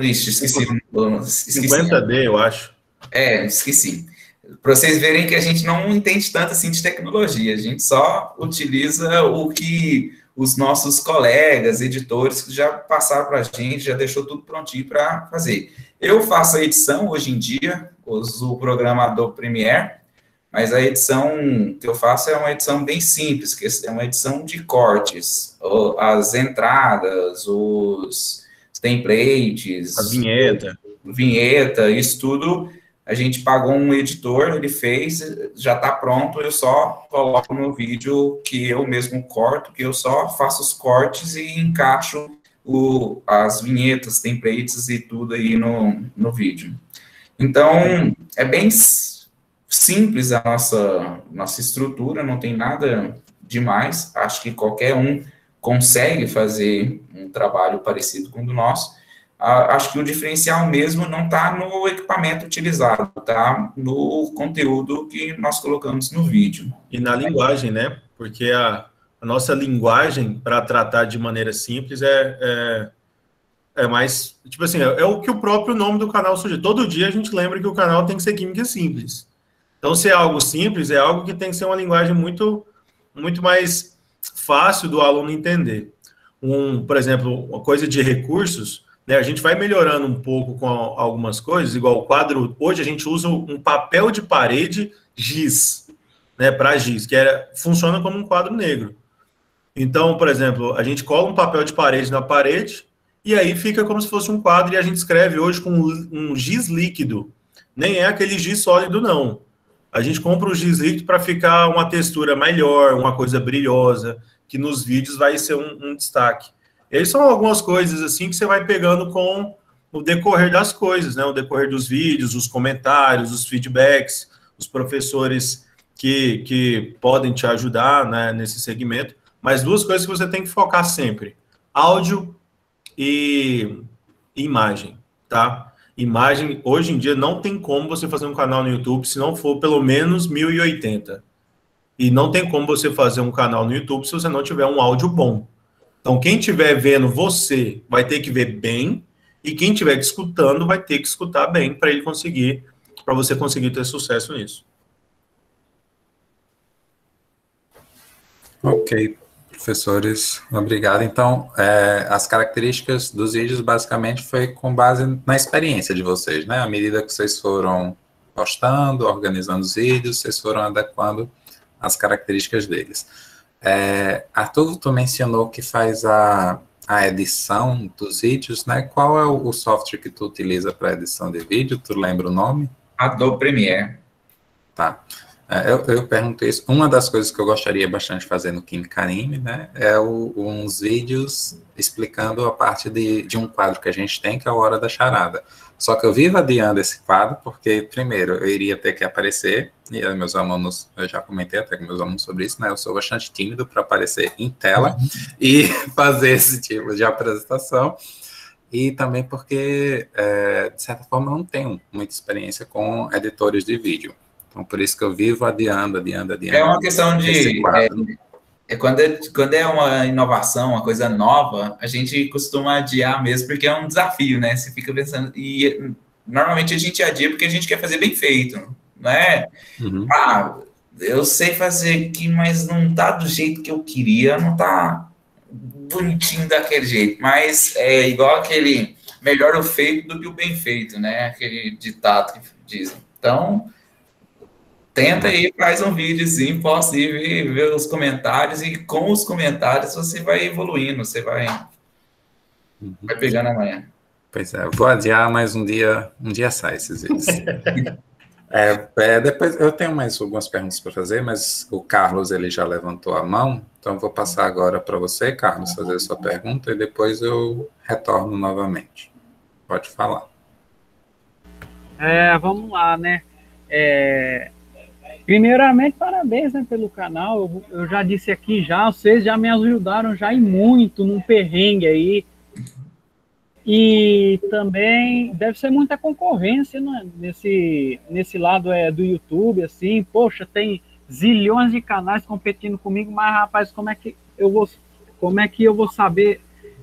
Ixi, esqueci. 50D, eu acho. Esqueci. Para vocês verem que a gente não entende tanto assim de tecnologia, a gente só utiliza o que os nossos colegas, editores, que já passaram para a gente, já deixou tudo prontinho para fazer. Eu faço a edição hoje em dia, uso o programa Adobe Premiere, mas a edição que eu faço é uma edição bem simples, que é uma edição de cortes, as entradas, os templates, a vinheta, isso tudo. A gente pagou um editor, ele fez, já está pronto, eu só coloco no vídeo que eu mesmo corto, que eu só faço os cortes e encaixo as vinhetas, templates e tudo aí no vídeo. Então, é bem simples a nossa estrutura, não tem nada demais, acho que qualquer um consegue fazer um trabalho parecido com o do nosso. Acho que o diferencial mesmo não está no equipamento utilizado, está no conteúdo que nós colocamos no vídeo. E na linguagem, né? Porque a nossa linguagem, para tratar de maneira simples, é mais... Tipo assim, é o que o próprio nome do canal sugere. Todo dia a gente lembra que o canal tem que ser Química Simples. Então, se é algo simples, é algo que tem que ser uma linguagem muito, muito mais fácil do aluno entender. Por exemplo, uma coisa de recursos... A gente vai melhorando um pouco com algumas coisas, igual o quadro... Hoje a gente usa um papel de parede giz, né, para giz, que funciona como um quadro negro. Então, por exemplo, a gente cola um papel de parede na parede e aí fica como se fosse um quadro e a gente escreve hoje com um giz líquido. Nem é aquele giz sólido, não. A gente compra o giz líquido para ficar uma textura melhor, uma coisa brilhosa, que nos vídeos vai ser um destaque. E aí são algumas coisas assim que você vai pegando com o decorrer das coisas, né? O decorrer dos vídeos, os comentários, os feedbacks, os professores que podem te ajudar, né, nesse segmento. Mas duas coisas que você tem que focar sempre: áudio e imagem, tá? Imagem, hoje em dia, não tem como você fazer um canal no YouTube se não for pelo menos 1080. E não tem como você fazer um canal no YouTube se você não tiver um áudio bom. Então, quem estiver vendo você vai ter que ver bem, e quem estiver te escutando vai ter que escutar bem para você conseguir ter sucesso nisso. Ok, professores, obrigado. Então, as características dos vídeos basicamente foi com base na experiência de vocês, né? À medida que vocês foram postando, organizando os vídeos, vocês foram adequando as características deles. Arthur, tu mencionou que faz a edição dos vídeos, né? Qual é o software que tu utiliza para edição de vídeo? Tu lembra o nome? Adobe Premiere. Tá. Eu pergunto isso. Uma das coisas que eu gostaria bastante de fazer no Química Anime, né, é uns vídeos explicando a parte de um quadro que a gente tem, que é a Hora da Charada. Só que eu vivo adiando esse quadro, porque, primeiro, eu iria ter que aparecer, e meus alunos, eu já comentei até com meus alunos sobre isso, né, eu sou bastante tímido para aparecer em tela e fazer esse tipo de apresentação, e também porque, de certa forma, eu não tenho muita experiência com editores de vídeo. Então, por isso que eu vivo adiando. É uma questão de... Quando é uma inovação, uma coisa nova, a gente costuma adiar mesmo, porque é um desafio, né? Você fica pensando... E normalmente a gente adia porque a gente quer fazer bem feito, não é? Uhum. Eu sei fazer aqui, mas não tá do jeito que eu queria, não tá bonitinho daquele jeito. Mas é igual aquele melhor o feito do que o bem feito, né? Aquele ditado que dizem. Então... Tenta aí, faz um videozinho, possa ir ver os comentários, e com os comentários você vai evoluindo, você vai pegando amanhã. Pois é, eu vou adiar, mas um dia sai esses vídeos. Depois eu tenho mais algumas perguntas para fazer, mas o Carlos ele já levantou a mão, então eu vou passar agora para você, Carlos, fazer a sua pergunta, e depois eu retorno novamente. Pode falar. Vamos lá, né? Primeiramente, parabéns, né, pelo canal. Eu já disse aqui vocês já me ajudaram já e muito num perrengue aí. E também deve ser muita concorrência, né, nesse lado do YouTube, assim. Poxa, tem zilhões de canais competindo comigo, mas, rapaz, como é que eu vou saber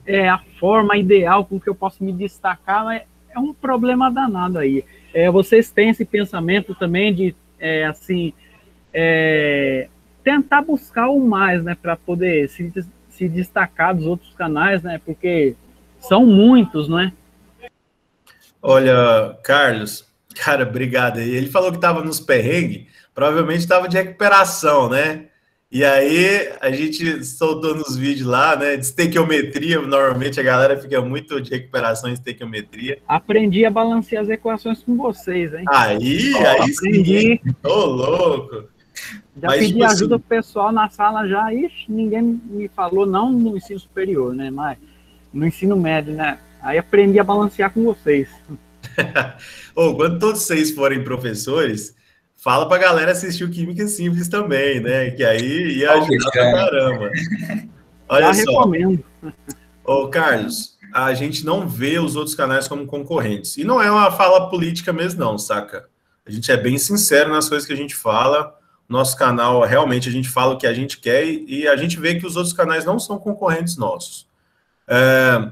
a forma ideal com que eu posso me destacar, mas é um problema danado aí. Vocês têm esse pensamento também de, tentar buscar o mais, né, para poder se destacar dos outros canais, né, porque são muitos, né? Olha, Carlos, cara, obrigado aí. Ele falou que estava nos perrengues, provavelmente estava de recuperação, né? E aí a gente soltou nos vídeos lá, né, de estequiometria. Normalmente a galera fica muito de recuperação em estequiometria. Aprendi a balancear as equações com vocês, hein? Aí aprendi. Sim, tô louco. Já pedi ajuda pro pessoal na sala já, ixi, ninguém me falou, não no ensino superior, né, mas no ensino médio, né? Aí aprendi a balancear com vocês. Quando todos vocês forem professores, fala pra galera assistir o Química Simples também, né? Que aí ia ajudar pra caramba. Olha já só. Recomendo. Carlos, a gente não vê os outros canais como concorrentes. E não é uma fala política mesmo, não, saca? A gente é bem sincero nas coisas que a gente fala. Nosso canal, realmente, a gente fala o que a gente quer e a gente vê que os outros canais não são concorrentes nossos.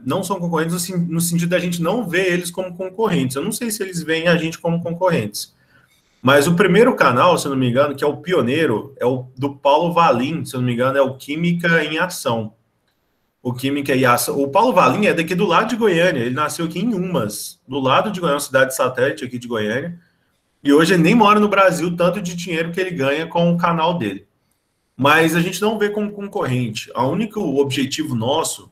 Não são concorrentes no sentido da gente não ver eles como concorrentes. Eu não sei se eles veem a gente como concorrentes. Mas o primeiro canal, se eu não me engano, que é o pioneiro, é o do Paulo Valim, se eu não me engano, é o Química em Ação. O Química em Ação. O Paulo Valim é daqui do lado de Goiânia. Ele nasceu aqui em Umas, do lado de Goiânia, uma cidade satélite aqui de Goiânia. E hoje ele nem mora no Brasil, tanto de dinheiro que ele ganha com o canal dele. Mas a gente não vê como concorrente. O único objetivo nosso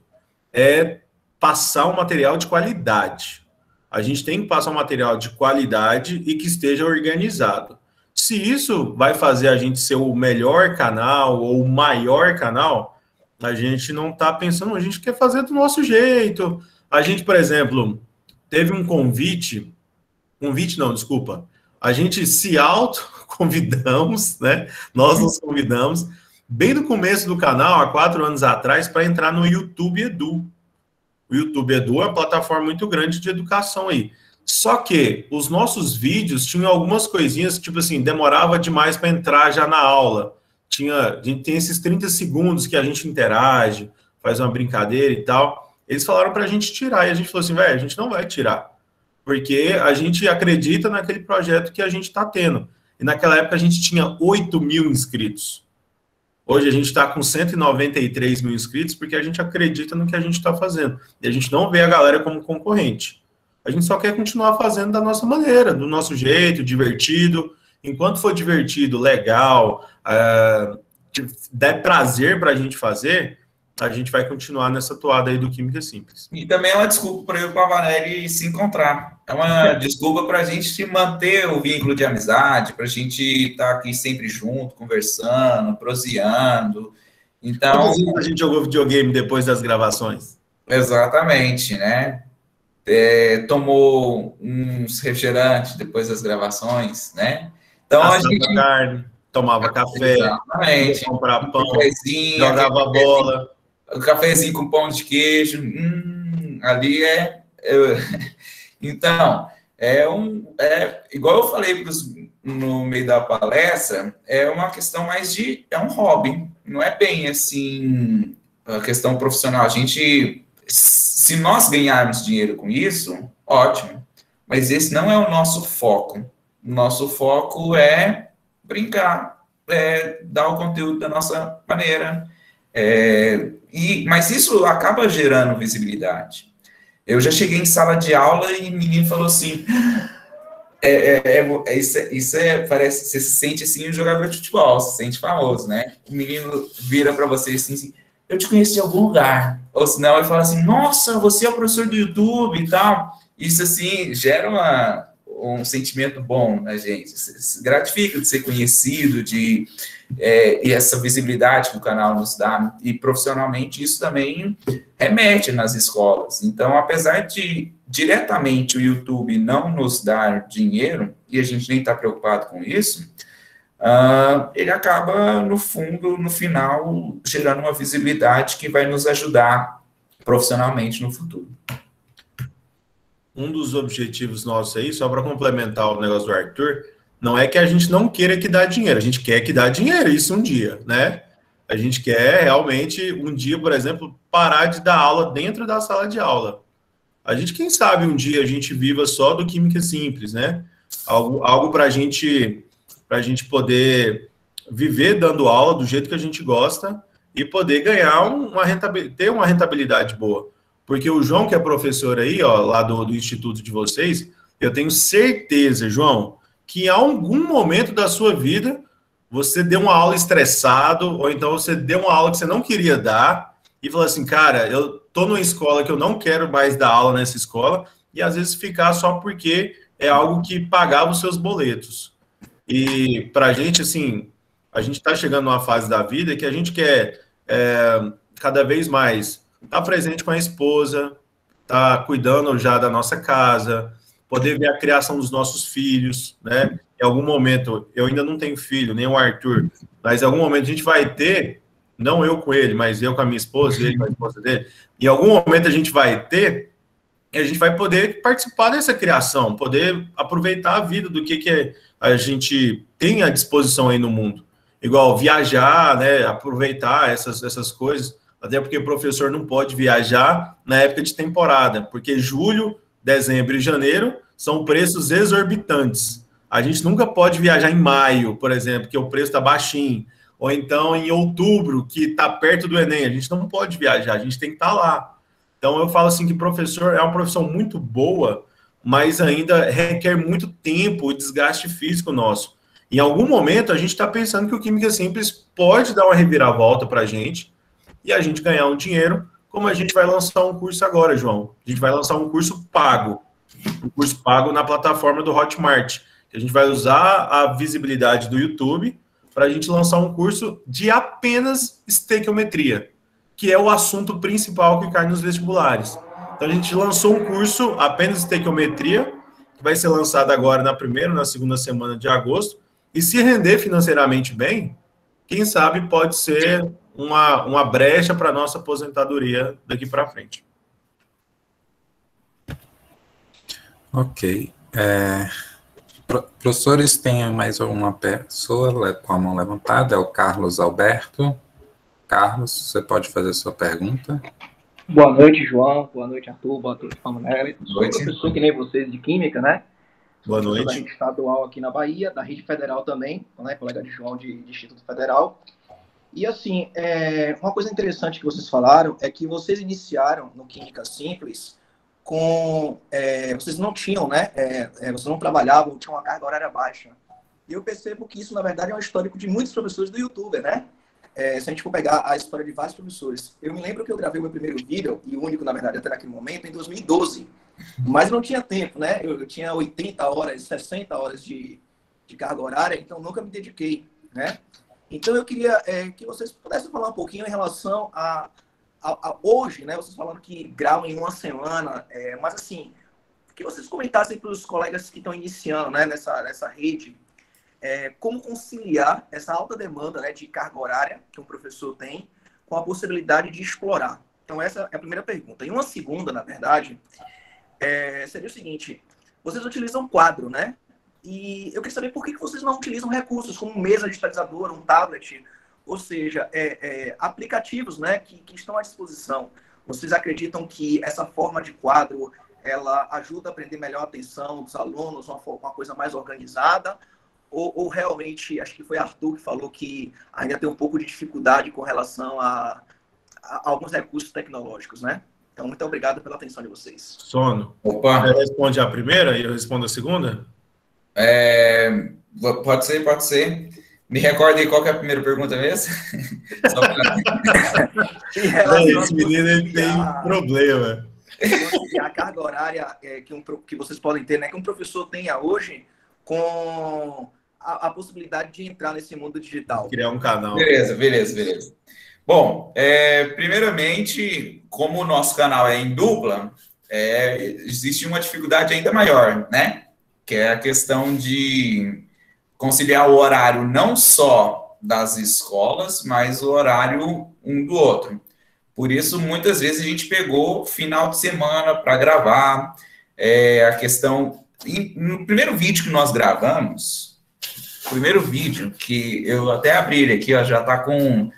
é passar um material de qualidade. A gente tem que passar um material de qualidade e que esteja organizado. Se isso vai fazer a gente ser o melhor canal ou o maior canal, a gente não está pensando, a gente quer fazer do nosso jeito. A gente, por exemplo, teve um convite não, desculpa. A gente se auto-convidamos, né? Nós nos convidamos, bem no começo do canal, há 4 anos atrás, para entrar no YouTube Edu. O YouTube Edu é uma plataforma muito grande de educação aí. Só que os nossos vídeos tinham algumas coisinhas, tipo assim, demorava demais para entrar já na aula. A gente tem esses 30 segundos que a gente interage, faz uma brincadeira e tal. Eles falaram para a gente tirar, e a gente falou assim, velho, a gente não vai tirar. Porque a gente acredita naquele projeto que a gente está tendo. E naquela época a gente tinha 8 mil inscritos. Hoje a gente está com 193 mil inscritos porque a gente acredita no que a gente está fazendo. E a gente não vê a galera como concorrente. A gente só quer continuar fazendo da nossa maneira, do nosso jeito, divertido. Enquanto for divertido, legal, der prazer para a gente fazer, a gente vai continuar nessa toada aí do Química Simples. E também é uma desculpa para eu e o Pavanelli se encontrar. É uma desculpa para a gente manter o vínculo de amizade, para a gente estar aqui sempre junto, conversando, proseando. Então, a gente jogou videogame depois das gravações. Exatamente, né? Tomou uns refrigerantes depois das gravações, né? Então, a gente... carne, tomava café, ia comprar pão, jogava bola. O cafezinho com pão de queijo, ali Então, igual eu falei no meio da palestra, é uma questão mais de... É um hobby, não é bem assim a questão profissional. Se nós ganharmos dinheiro com isso, ótimo, mas esse não é o nosso foco. O nosso foco é brincar, dar o conteúdo da nossa maneira. Mas isso acaba gerando visibilidade. Eu já cheguei em sala de aula e o menino falou assim, parece, você se sente assim um jogador de futebol, se sente famoso, né? O menino vira para você assim, eu te conheço de algum lugar. Ou senão ele fala assim, nossa, você é o professor do YouTube e tal. Isso assim gera um sentimento bom na gente, se gratifica de ser conhecido, e essa visibilidade que o canal nos dá, e profissionalmente isso também remete nas escolas. Então, apesar de diretamente o YouTube não nos dar dinheiro, e a gente nem está preocupado com isso, ele acaba, no fundo, no final, gerando uma visibilidade que vai nos ajudar profissionalmente no futuro. Um dos objetivos nossos aí, só para complementar o negócio do Arthur, não é que a gente não queira que dá dinheiro, a gente quer que dá dinheiro, isso um dia, né? A gente quer realmente um dia, por exemplo, parar de dar aula dentro da sala de aula. A gente, quem sabe, um dia a gente viva só do Química Simples, né? Algo para a gente poder viver dando aula do jeito que a gente gosta e poder ganhar ter uma rentabilidade boa. Porque o João, que é professor aí, ó, lá do instituto de vocês, eu tenho certeza, João, que em algum momento da sua vida você deu uma aula estressado, ou então você deu uma aula que você não queria dar e falou assim, cara, eu tô numa escola que eu não quero mais dar aula nessa escola, e às vezes ficar só porque é algo que pagava os seus boletos. E pra gente, assim, a gente está chegando numa fase da vida que a gente quer cada vez mais estar presente com a esposa, estar cuidando já da nossa casa, poder ver a criação dos nossos filhos, né? Em algum momento, eu ainda não tenho filho, nem o Arthur, mas em algum momento a gente vai ter, não eu com ele, mas eu com a minha esposa, ele com a esposa dele, em algum momento a gente vai ter, e a gente vai poder participar dessa criação, poder aproveitar a vida do que a gente tem à disposição aí no mundo. Igual viajar, né, aproveitar essas coisas, até porque o professor não pode viajar na época de temporada, porque julho, dezembro e janeiro são preços exorbitantes. A gente nunca pode viajar em maio, por exemplo, que o preço está baixinho, ou então em outubro, que está perto do Enem. A gente não pode viajar, a gente tem que estar lá. Então eu falo assim que professor é uma profissão muito boa, mas ainda requer muito tempo e desgaste físico nosso. Em algum momento, a gente está pensando que o Química Simples pode dar uma reviravolta para a gente e a gente ganhar um dinheiro, como a gente vai lançar um curso agora, João. A gente vai lançar um curso pago na plataforma do Hotmart. A gente vai usar a visibilidade do YouTube para a gente lançar um curso de apenas estequiometria, que é o assunto principal que cai nos vestibulares. Então, a gente lançou um curso apenas estequiometria, que vai ser lançado agora na primeira, na segunda semana de agosto, e se render financeiramente bem, quem sabe pode ser uma brecha para a nossa aposentadoria daqui para frente. Ok. Professores, tem mais alguma pessoa com a mão levantada? É o Carlos Alberto. Carlos, você pode fazer sua pergunta? Boa noite, João. Boa noite, Arthur. Boa noite, Pamanelli. Sou professor que nem vocês de Química, né? Boa noite. Da rede estadual aqui na Bahia, da rede federal também, né? Colega de João de Instituto Federal. E, assim, uma coisa interessante que vocês falaram é que vocês iniciaram no Química Simples com... vocês não tinham, né? Vocês não trabalhavam, tinham uma carga horária baixa. E eu percebo que isso, na verdade, é um histórico de muitos professores do YouTube, né? Se a gente for pegar a história de vários professores. Eu me lembro que eu gravei meu primeiro vídeo, e o único, na verdade, até naquele momento, em 2012. Mas não tinha tempo, né? Eu tinha 80 horas, 60 horas de carga horária, então nunca me dediquei, né? Então eu queria que vocês pudessem falar um pouquinho em relação a hoje, né? Vocês falando que gravam em uma semana, mas assim, que vocês comentassem para os colegas que estão iniciando, né, nessa rede, como conciliar essa alta demanda, né, de carga horária que um professor tem com a possibilidade de explorar. Então essa é a primeira pergunta. E uma segunda, na verdade, seria o seguinte: vocês utilizam quadro, né? E eu queria saber por que vocês não utilizam recursos como mesa digitalizadora, um tablet, ou seja, aplicativos, né, que estão à disposição. Vocês acreditam que essa forma de quadro ela ajuda a prender melhor a atenção dos alunos, uma coisa mais organizada? Ou realmente, acho que foi Arthur que falou que ainda tem um pouco de dificuldade com relação a alguns recursos tecnológicos, né? Então, muito obrigado pela atenção de vocês. Sono. Opa. Você responde a primeira e eu respondo a segunda? Pode ser. Me recorda aí qual que é a primeira pergunta mesmo? Só pra... Esse menino ele tem um problema. A carga horária que vocês podem ter, né? Que um professor tenha hoje com a possibilidade de entrar nesse mundo digital. Criar um canal. Beleza. Bom, primeiramente, como o nosso canal é em dupla, existe uma dificuldade ainda maior, né? Que é a questão de conciliar o horário não só das escolas, mas o horário um do outro. Por isso, muitas vezes a gente pegou final de semana para gravar. A questão... No primeiro vídeo que nós gravamos, primeiro vídeo, que eu até abri ele aqui, ó, já tá com...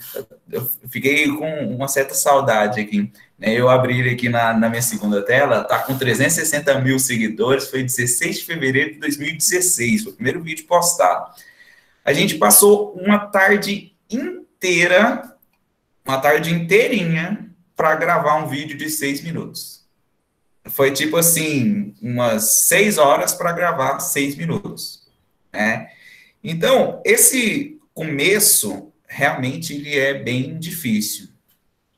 Eu fiquei com uma certa saudade aqui, né? Eu abri ele aqui na minha segunda tela, tá com 360 mil seguidores, foi 16 de fevereiro de 2016, foi o primeiro vídeo postado. A gente passou uma tarde inteira, uma tarde inteirinha, para gravar um vídeo de 6 minutos. Foi tipo assim, umas 6 horas para gravar 6 minutos, né? Então, esse começo, realmente, ele é bem difícil,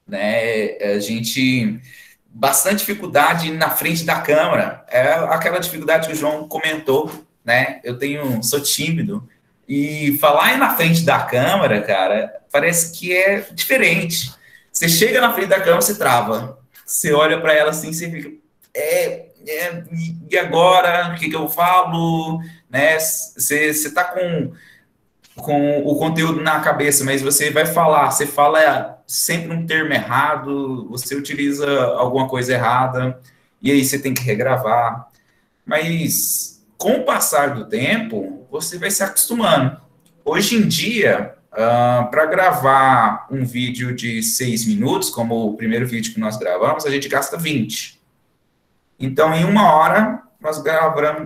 né? A gente... Bastante dificuldade na frente da câmera. É aquela dificuldade que o João comentou, né? Sou tímido, e falar aí na frente da câmera, cara, parece que é diferente. Você chega na frente da câmera, você trava. Você olha para ela assim, você fica... e agora? O que eu falo? Né? Você está com o conteúdo na cabeça, mas você vai falar, você fala sempre um termo errado, você utiliza alguma coisa errada, e aí você tem que regravar. Mas, com o passar do tempo, você vai se acostumando. Hoje em dia, para gravar um vídeo de 6 minutos, como o primeiro vídeo que nós gravamos, a gente gasta 20. Então, em 1 hora, nós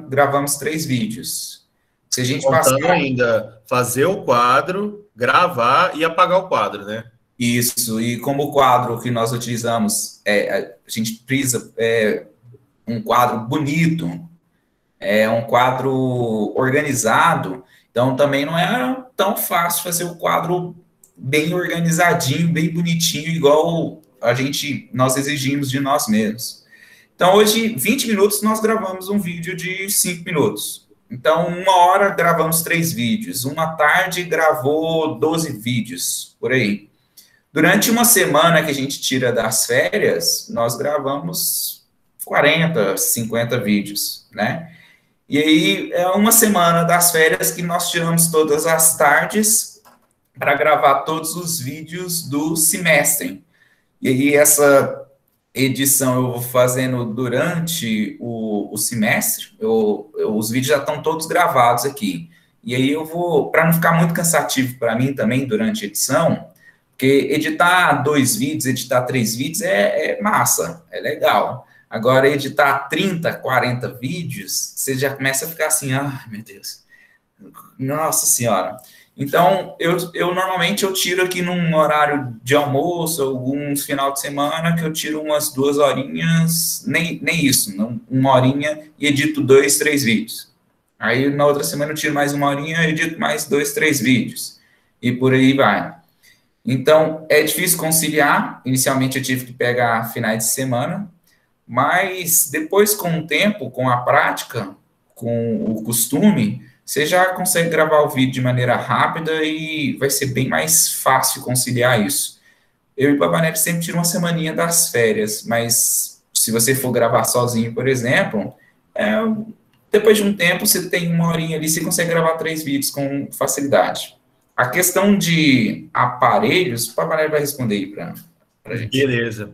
gravamos 3 vídeos. Se a gente Contando passar... ainda, fazer o quadro, gravar e apagar o quadro, né? Isso, e como o quadro que nós utilizamos, a gente precisa um quadro bonito, um quadro organizado, então também não é tão fácil fazer o quadro bem organizadinho, bem bonitinho, igual nós exigimos de nós mesmos. Então, hoje, 20 minutos, nós gravamos um vídeo de 5 minutos. Então, 1 hora, gravamos 3 vídeos. Uma tarde, gravou 12 vídeos, por aí. Durante uma semana que a gente tira das férias, nós gravamos 40, 50 vídeos, né? E aí, é uma semana das férias que nós tiramos todas as tardes para gravar todos os vídeos do semestre. E aí, essa edição eu vou fazendo durante o semestre, os vídeos já estão todos gravados aqui. E aí eu vou, para não ficar muito cansativo para mim também durante a edição, porque editar 2 vídeos, editar 3 vídeos é massa, é legal. Agora, editar 30, 40 vídeos, você já começa a ficar assim, meu Deus, nossa senhora. Então, normalmente eu tiro aqui num horário de almoço, alguns final de semana, que eu tiro umas 2 horinhas, nem isso, não, 1 horinha, e edito 2, 3 vídeos. Aí, na outra semana, eu tiro mais 1 horinha e edito mais 2, 3 vídeos. E por aí vai. Então, é difícil conciliar. Inicialmente, eu tive que pegar finais de semana, mas depois, com o tempo, com a prática, com o costume, você já consegue gravar o vídeo de maneira rápida e vai ser bem mais fácil conciliar isso. Eu e o Pavanelli sempre tiro uma semaninha das férias, mas se você for gravar sozinho, por exemplo, depois de um tempo, você tem 1 horinha ali, você consegue gravar 3 vídeos com facilidade. A questão de aparelhos, o Pavanelli vai responder aí para a gente. Beleza.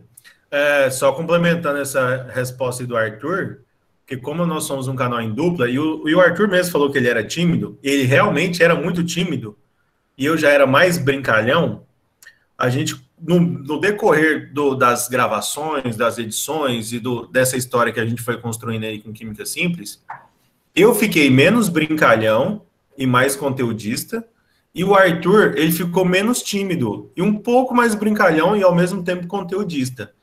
Só complementando essa resposta aí do Arthur, que como nós somos um canal em dupla, e o Arthur mesmo falou que ele era tímido, ele realmente era muito tímido, e eu já era mais brincalhão, a gente, no decorrer das gravações, das edições e dessa história que a gente foi construindo aí com Química Simples, eu fiquei menos brincalhão e mais conteudista, e o Arthur, ele ficou menos tímido e um pouco mais brincalhão e ao mesmo tempo conteudista.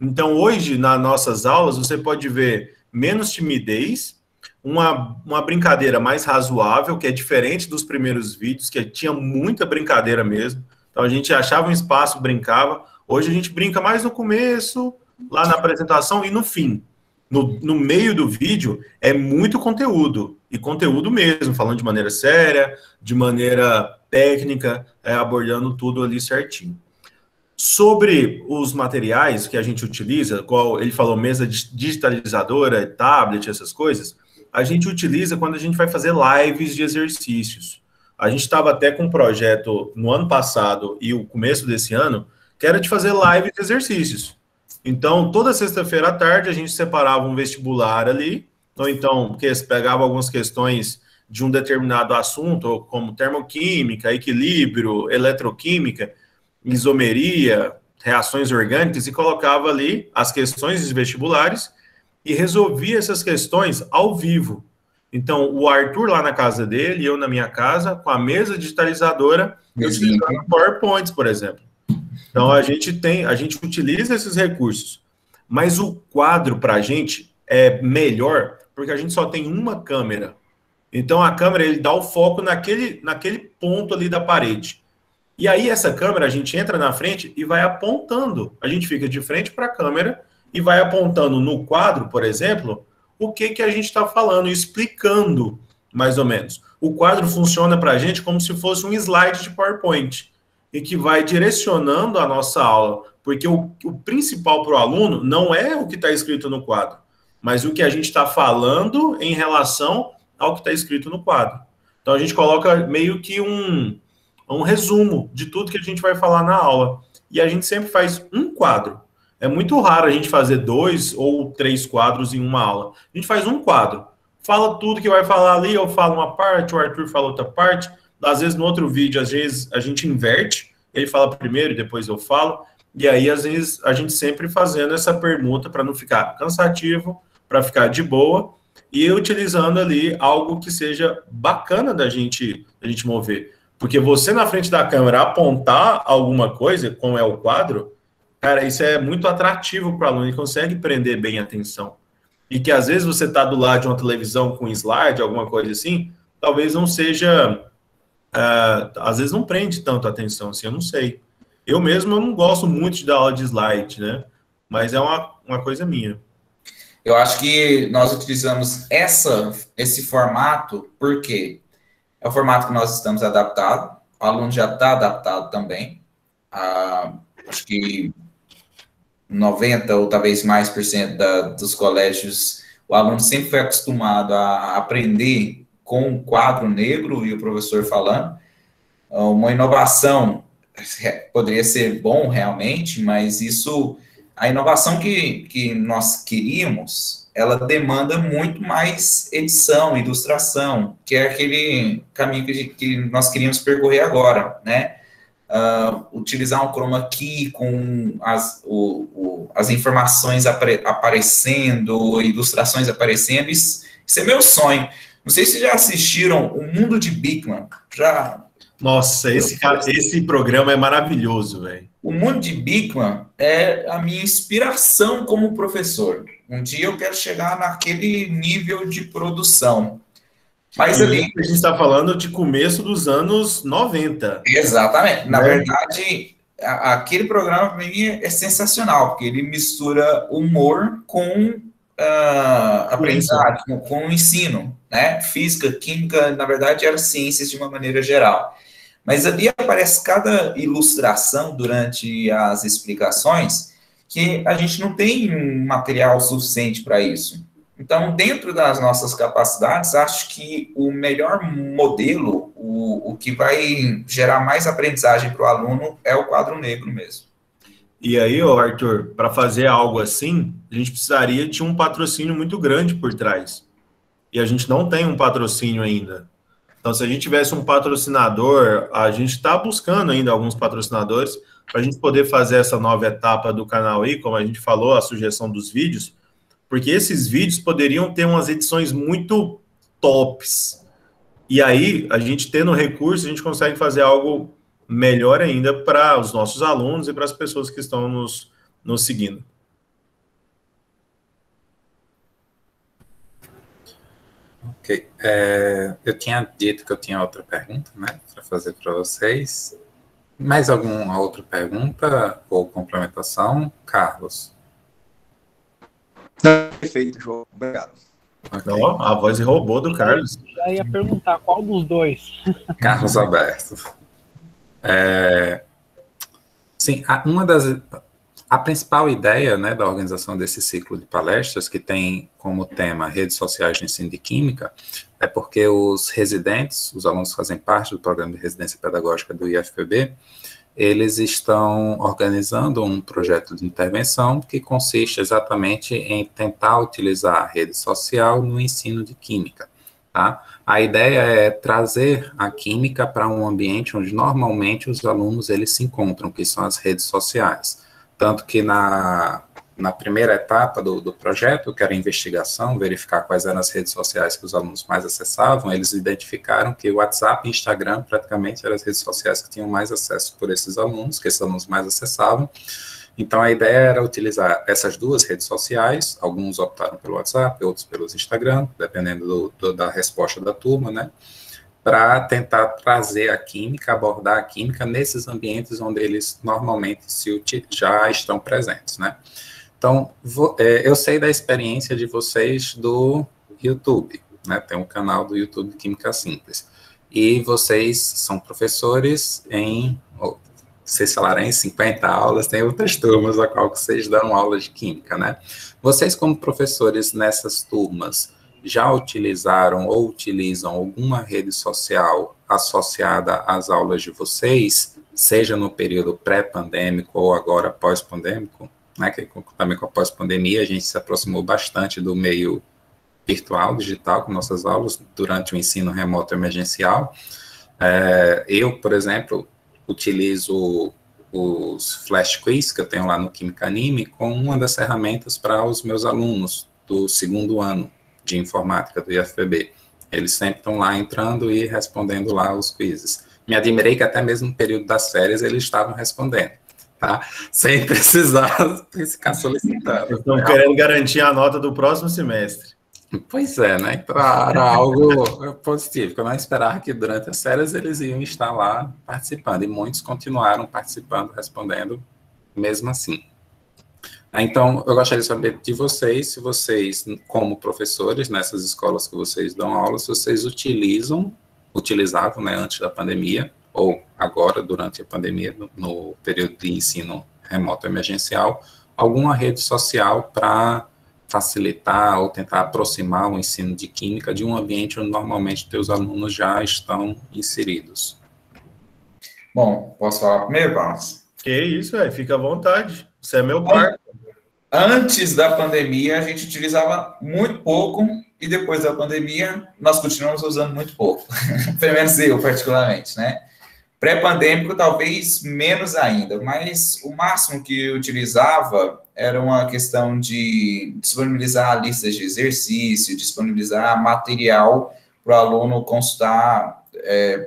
Então, hoje, nas nossas aulas, você pode ver menos timidez, uma brincadeira mais razoável, que é diferente dos primeiros vídeos, que tinha muita brincadeira mesmo. Então, a gente achava um espaço, brincava. Hoje, a gente brinca mais no começo, lá na apresentação e no fim. No meio do vídeo, é muito conteúdo. E conteúdo mesmo, falando de maneira séria, de maneira técnica, abordando tudo ali certinho. Sobre os materiais que a gente utiliza, qual ele falou, mesa digitalizadora, tablet, essas coisas, a gente utiliza quando a gente vai fazer lives de exercícios. A gente estava até com um projeto no ano passado e o começo desse ano, que era de fazer lives de exercícios. Então, toda sexta-feira à tarde, a gente separava um vestibular ali, ou então, porque pegava algumas questões de um determinado assunto, como termoquímica, equilíbrio, eletroquímica, isomeria, reações orgânicas, e colocava ali as questões vestibulares e resolvia essas questões ao vivo. Então, o Arthur lá na casa dele, eu na minha casa, com a mesa digitalizadora, utilizando PowerPoints, por exemplo. Então, a gente utiliza esses recursos. Mas o quadro, para a gente, é melhor, porque a gente só tem uma câmera. Então, a câmera, ele dá o foco naquele ponto ali da parede. E aí, essa câmera, a gente entra na frente e vai apontando. A gente fica de frente para a câmera e vai apontando no quadro, por exemplo, o que a gente está falando, explicando, mais ou menos. O quadro funciona para a gente como se fosse um slide de PowerPoint, e que vai direcionando a nossa aula, porque o principal para o aluno não é o que está escrito no quadro, mas o que a gente está falando em relação ao que está escrito no quadro. Então, a gente coloca meio que um resumo de tudo que a gente vai falar na aula. E a gente sempre faz um quadro. É muito raro a gente fazer 2 ou 3 quadros em uma aula. A gente faz um quadro. Fala tudo que vai falar ali, eu falo uma parte, o Arthur fala outra parte. Às vezes, no outro vídeo, às vezes, a gente inverte. Ele fala primeiro e depois eu falo. E aí, às vezes, a gente sempre fazendo essa permuta para não ficar cansativo, para ficar de boa, e utilizando ali algo que seja bacana da gente mover. Porque você, na frente da câmera, apontar alguma coisa, como é o quadro, cara, isso é muito atrativo para o aluno, ele consegue prender bem a atenção. E que, às vezes, você está do lado de uma televisão com slide, alguma coisa assim, talvez não seja... às vezes não prende tanto a atenção, assim, eu não sei. Eu mesmo eu não gosto muito de dar aula de slide, né? Mas é uma coisa minha. Eu acho que nós utilizamos esse formato porque é o formato que nós estamos adaptados, o aluno já está adaptado também. Acho que 90% ou talvez mais por cento dos colégios, o aluno sempre foi acostumado a aprender com o quadro negro e o professor falando. Uma inovação poderia ser bom realmente, mas a inovação que nós queríamos, ela demanda muito mais edição, ilustração, que é aquele caminho que nós queríamos percorrer agora, né? Utilizar um chroma key com as informações aparecendo, ilustrações aparecendo, isso é meu sonho. Não sei se já assistiram O Mundo de Bigman. Nossa, esse programa é maravilhoso, velho. O Mundo de Bigman é a minha inspiração como professor. Um dia eu quero chegar naquele nível de produção. Mas ali... A gente está falando de começo dos anos 90. Exatamente. Na verdade, aquele programa para mim é sensacional, porque ele mistura humor com aprendizagem, com o ensino, né? Física, química, na verdade, eram ciências de uma maneira geral. Mas ali aparece cada ilustração durante as explicações que a gente não tem um material suficiente para isso. Então, dentro das nossas capacidades, acho que o melhor modelo, o que vai gerar mais aprendizagem para o aluno é o quadro negro mesmo. E aí, Arthur, para fazer algo assim, a gente precisaria de um patrocínio muito grande por trás. E a gente não tem um patrocínio ainda. Então, se a gente tivesse um patrocinador, a gente está buscando ainda alguns patrocinadores para a gente poder fazer essa nova etapa do canal aí, como a gente falou, a sugestão dos vídeos, porque esses vídeos poderiam ter umas edições muito tops. E aí, a gente tendo recurso, a gente consegue fazer algo melhor ainda para os nossos alunos e para as pessoas que estão nos seguindo. Ok. Eu tinha dito que eu tinha outra pergunta, né, para fazer para vocês. Mais alguma outra pergunta ou complementação? Carlos? Perfeito, João. Obrigado. Okay. Então, a voz de robô do Carlos. Já ia perguntar qual dos dois. Carlos Alberto. Sim, a principal ideia, né, da organização desse ciclo de palestras, que tem como tema redes sociais de ensino de química, é porque os residentes, os alunos que fazem parte do programa de residência pedagógica do IFPB, eles estão organizando um projeto de intervenção que consiste exatamente em tentar utilizar a rede social no ensino de química. tá? A ideia é trazer a química para um ambiente onde normalmente os alunos eles se encontram, que são as redes sociais. Tanto que na primeira etapa do projeto, que era a investigação, verificar quais eram as redes sociais que os alunos mais acessavam, eles identificaram que o WhatsApp e Instagram praticamente eram as redes sociais que tinham mais acesso por esses alunos, que esses alunos mais acessavam. Então, a ideia era utilizar essas duas redes sociais, alguns optaram pelo WhatsApp, outros pelo Instagram, dependendo da resposta da turma, né, para tentar trazer a química, abordar a química nesses ambientes onde eles normalmente já estão presentes, né. Então, eu sei da experiência de vocês do YouTube, né, tem um canal do YouTube Química Simples, e vocês são professores vocês falaram em 50 aulas, tem outras turmas a qual vocês dão aula de química, né? Vocês, como professores nessas turmas, já utilizaram ou utilizam alguma rede social associada às aulas de vocês, seja no período pré-pandêmico ou agora pós-pandêmico, né? Que também com a pós-pandemia a gente se aproximou bastante do meio virtual, digital, com nossas aulas durante o ensino remoto emergencial. Eu, por exemplo, utilizo os flash quiz que eu tenho lá no Química Anime como uma das ferramentas para os meus alunos do 2º ano de informática do IFPB. Eles sempre estão lá entrando e respondendo lá os quizzes. Me admirei que até mesmo no período das férias eles estavam respondendo, tá? Sem precisar ficar solicitando. Estão querendo garantir a nota do próximo semestre. Pois é, né? Então, era algo positivo, que eu não esperava que durante as férias eles iam estar lá participando, e muitos continuaram participando, respondendo, mesmo assim. Então, eu gostaria de saber de vocês, se vocês, como professores, nessas escolas que vocês dão aula, se vocês utilizavam, né, antes da pandemia, ou agora, durante a pandemia, no período de ensino remoto emergencial, alguma rede social para facilitar ou tentar aproximar o ensino de química de um ambiente onde normalmente teus alunos já estão inseridos. Bom, posso falar primeiro, Carlos? Que isso, fica à vontade. Você é meu pai. Antes da pandemia, a gente utilizava muito pouco, e depois da pandemia, nós continuamos usando muito pouco. Pelo menos eu, particularmente, né? Pré-pandêmico, talvez menos ainda, mas o máximo que eu utilizava era uma questão de disponibilizar listas de exercício, disponibilizar material para o aluno consultar,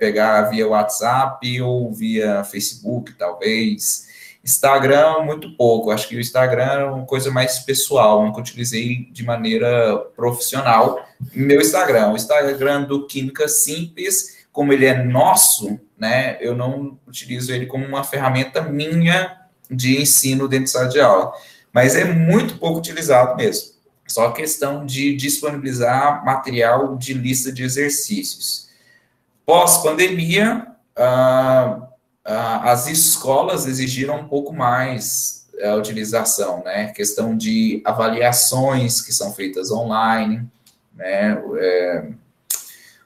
pegar via WhatsApp ou via Facebook, talvez. Instagram, muito pouco. Acho que o Instagram é uma coisa mais pessoal, nunca utilizei de maneira profissional. Meu Instagram, o Instagram do Química Simples, como ele é nosso, né, eu não utilizo ele como uma ferramenta minha de ensino dentro de sala de aula, mas é muito pouco utilizado mesmo. Só a questão de disponibilizar material de lista de exercícios. Pós-pandemia, as escolas exigiram um pouco mais a utilização, né, questão de avaliações que são feitas online, né,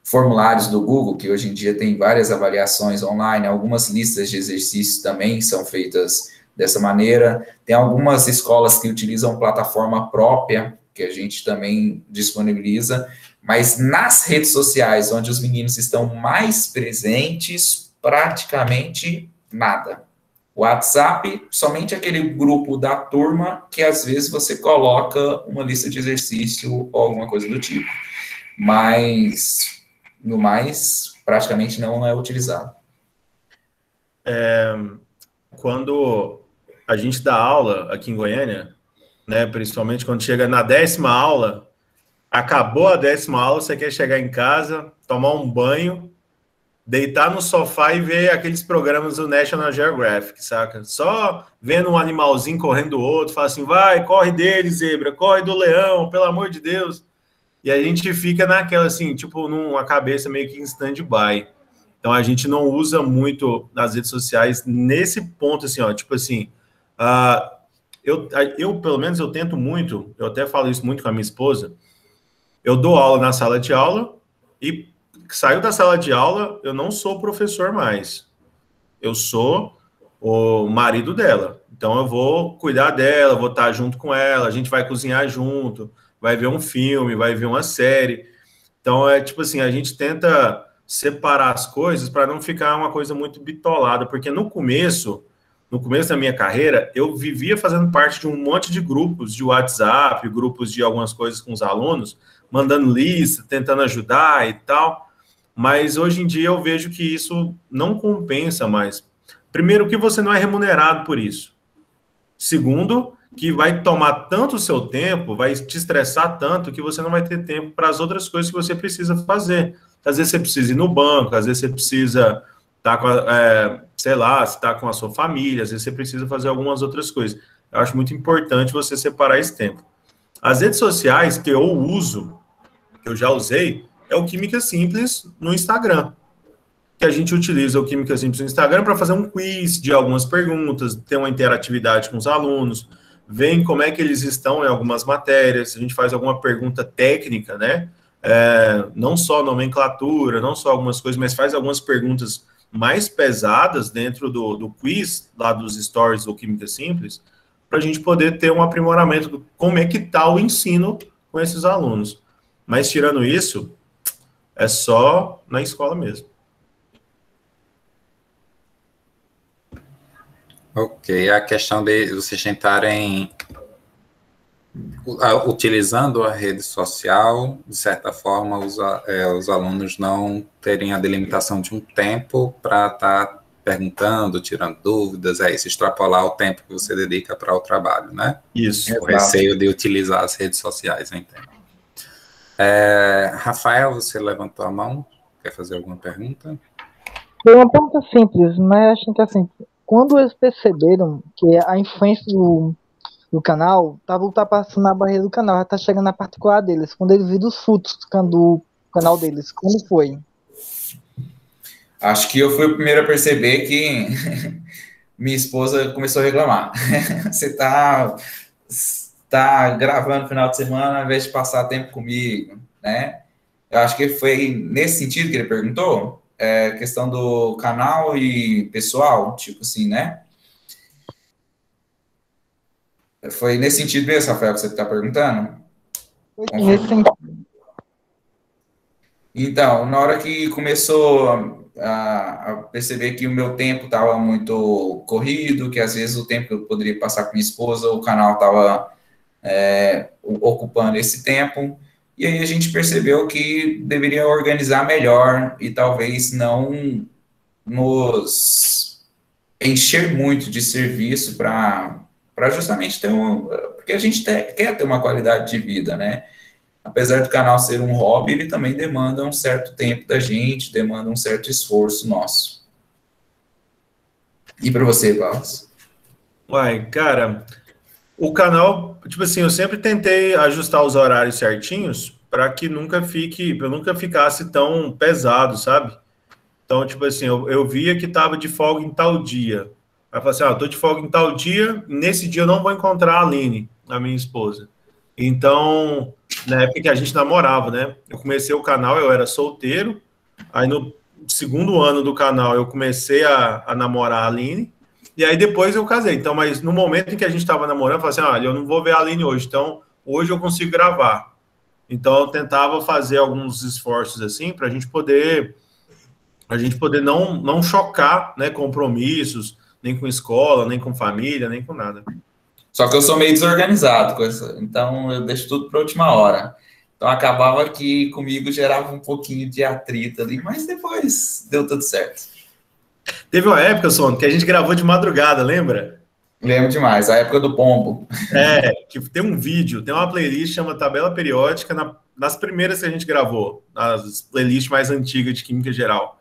formulários do Google, que hoje em dia tem várias avaliações online, algumas listas de exercícios também são feitas dessa maneira. Tem algumas escolas que utilizam plataforma própria, que a gente também disponibiliza, mas nas redes sociais, onde os meninos estão mais presentes, praticamente nada. WhatsApp, somente aquele grupo da turma que às vezes você coloca uma lista de exercício ou alguma coisa do tipo. Mas no mais, praticamente não é utilizado. Quando a gente dá aula aqui em Goiânia, né, principalmente quando chega na 10ª aula, acabou a 10ª aula, você quer chegar em casa, tomar um banho, deitar no sofá e ver aqueles programas do National Geographic, saca? Só vendo um animalzinho correndo do outro, fala assim, vai, corre dele, zebra, corre do leão, pelo amor de Deus. E a gente fica naquela, assim, tipo, numa cabeça meio que em stand-by. Então, a gente não usa muito nas redes sociais nesse ponto, assim, ó, tipo assim, eu, pelo menos, eu tento muito, eu até falo isso muito com a minha esposa, eu dou aula na sala de aula e saiu da sala de aula, eu não sou professor mais. Eu sou o marido dela. Então, eu vou cuidar dela, vou estar junto com ela, a gente vai cozinhar junto, vai ver um filme, vai ver uma série. Então, é tipo assim, a gente tenta separar as coisas para não ficar uma coisa muito bitolada, porque no começo da minha carreira, eu vivia fazendo parte de um monte de grupos de WhatsApp, grupos de algumas coisas com os alunos, mandando lista, tentando ajudar e tal, mas hoje em dia eu vejo que isso não compensa mais. Primeiro, que você não é remunerado por isso. Segundo, que vai tomar tanto o seu tempo, vai te estressar tanto que você não vai ter tempo para as outras coisas que você precisa fazer. Às vezes você precisa ir no banco, às vezes você precisa estar com, sei lá, se está com a sua família, às vezes você precisa fazer algumas outras coisas. Eu acho muito importante você separar esse tempo. As redes sociais que eu uso, que eu já usei, é o Química Simples no Instagram. Que a gente utiliza o Química Simples no Instagram para fazer um quiz de algumas perguntas, ter uma interatividade com os alunos, ver como é que eles estão em algumas matérias, a gente faz alguma pergunta técnica, né? Não só nomenclatura, não só algumas coisas, mas faz algumas perguntas mais pesadas dentro do quiz, lá dos stories do Química Simples, para a gente poder ter um aprimoramento do como é que está o ensino com esses alunos. Mas, tirando isso, é só na escola mesmo. Ok, a questão de vocês tentarem, utilizando a rede social, de certa forma, os alunos não terem a delimitação de um tempo para estar perguntando, tirando dúvidas, isso, extrapolar o tempo que você dedica para o trabalho, né? Isso. O receio de utilizar as redes sociais, eu entendo. Rafael, você levantou a mão, quer fazer alguma pergunta? Foi uma pergunta simples, mas acho que assim, quando eles perceberam que a influência do canal estava ultrapassando a barreira do canal, já está chegando na particular deles, quando eles viram os frutos do canal deles, como foi? Acho que eu fui o primeiro a perceber que minha esposa começou a reclamar. Você tá gravando no final de semana ao invés de passar tempo comigo, né? Eu acho que foi nesse sentido que ele perguntou, questão do canal e pessoal, tipo assim, né? Foi nesse sentido mesmo, Rafael, que você está perguntando? Foi nesse sentido. Então, na hora que começou a perceber que o meu tempo estava muito corrido, que às vezes o tempo que eu poderia passar com minha esposa, o canal estava ocupando esse tempo, e aí a gente percebeu que deveria organizar melhor e talvez não nos encher muito de serviço para justamente ter porque a gente quer ter uma qualidade de vida, né? Apesar do canal ser um hobby, ele também demanda um certo tempo da gente, demanda um certo esforço nosso. E para você, Carlos? Uai, cara, o canal, tipo assim, eu sempre tentei ajustar os horários certinhos para que nunca ficasse tão pesado, sabe? Então, tipo assim, eu via que tava de folga em tal dia. Aí eu falei assim, eu tô de folga em tal dia, nesse dia eu não vou encontrar a Aline, a minha esposa. Então, na época que a gente namorava, né? Eu comecei o canal, eu era solteiro, aí no segundo ano do canal eu comecei a namorar a Aline, e aí depois eu casei. Então, mas no momento em que a gente estava namorando, eu falei assim, olha, eu não vou ver a Aline hoje, então hoje eu consigo gravar. Então eu tentava fazer alguns esforços assim para a gente poder não chocar, né, compromissos, nem com escola, nem com família, nem com nada. Só que eu sou meio desorganizado, então eu deixo tudo para a última hora. Então acabava que comigo gerava um pouquinho de atrito ali, mas depois deu tudo certo. Teve uma época, Sono, que a gente gravou de madrugada, lembra? Lembro demais, a época do pombo. Que tem um vídeo, tem uma playlist chama Tabela Periódica, nas primeiras que a gente gravou, nas playlists mais antigas de Química Geral.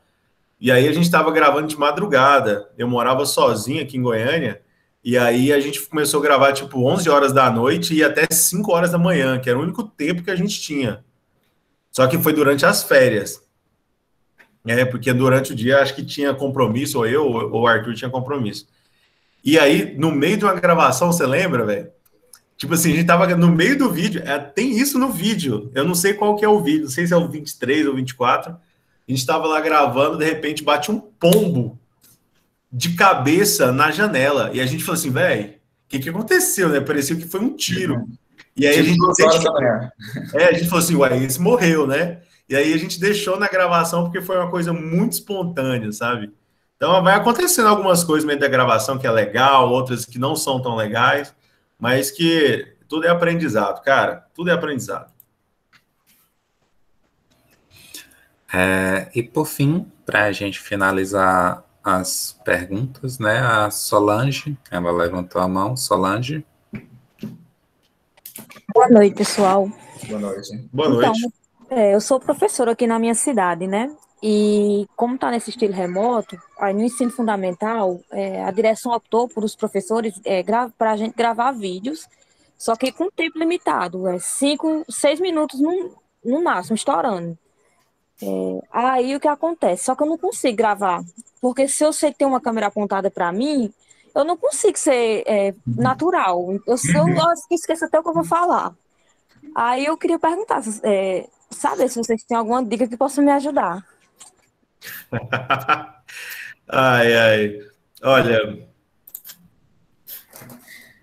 E aí a gente estava gravando de madrugada, eu morava sozinho aqui em Goiânia, e aí a gente começou a gravar tipo 11 horas da noite e até 5 horas da manhã, que era o único tempo que a gente tinha. Só que foi durante as férias. Porque durante o dia acho que tinha compromisso, ou eu ou o Arthur tinha compromisso. E aí, no meio de uma gravação, você lembra, velho? Tipo assim, a gente tava no meio do vídeo, tem isso no vídeo, eu não sei qual que é o vídeo, não sei se é o 23 ou 24, a gente tava lá gravando, de repente bate um pombo de cabeça na janela, e a gente falou assim, velho, o que aconteceu, né? Parecia que foi um tiro. E aí a gente falou assim, ué, esse morreu, né? E aí a gente deixou na gravação porque foi uma coisa muito espontânea, sabe? Então vai acontecendo algumas coisas no meio da gravação que é legal, outras que não são tão legais, mas que tudo é aprendizado, cara. Tudo é aprendizado. E por fim, para a gente finalizar as perguntas, né? A Solange, ela levantou a mão. Solange. Boa noite, pessoal. Boa noite. Boa noite. Então, eu sou professora aqui na minha cidade, né? E como está nesse estilo remoto, aí no ensino fundamental, a direção optou por os professores para a gente gravar vídeos, só que com tempo limitado, 5, 6 minutos no máximo, estourando. Aí o que acontece? Só que eu não consigo gravar, porque se eu sei que tem uma câmera apontada para mim, eu não consigo ser natural. Eu esqueço até o que eu vou falar. Aí eu queria perguntar, saber se vocês têm alguma dica que possa me ajudar. Ai. Olha,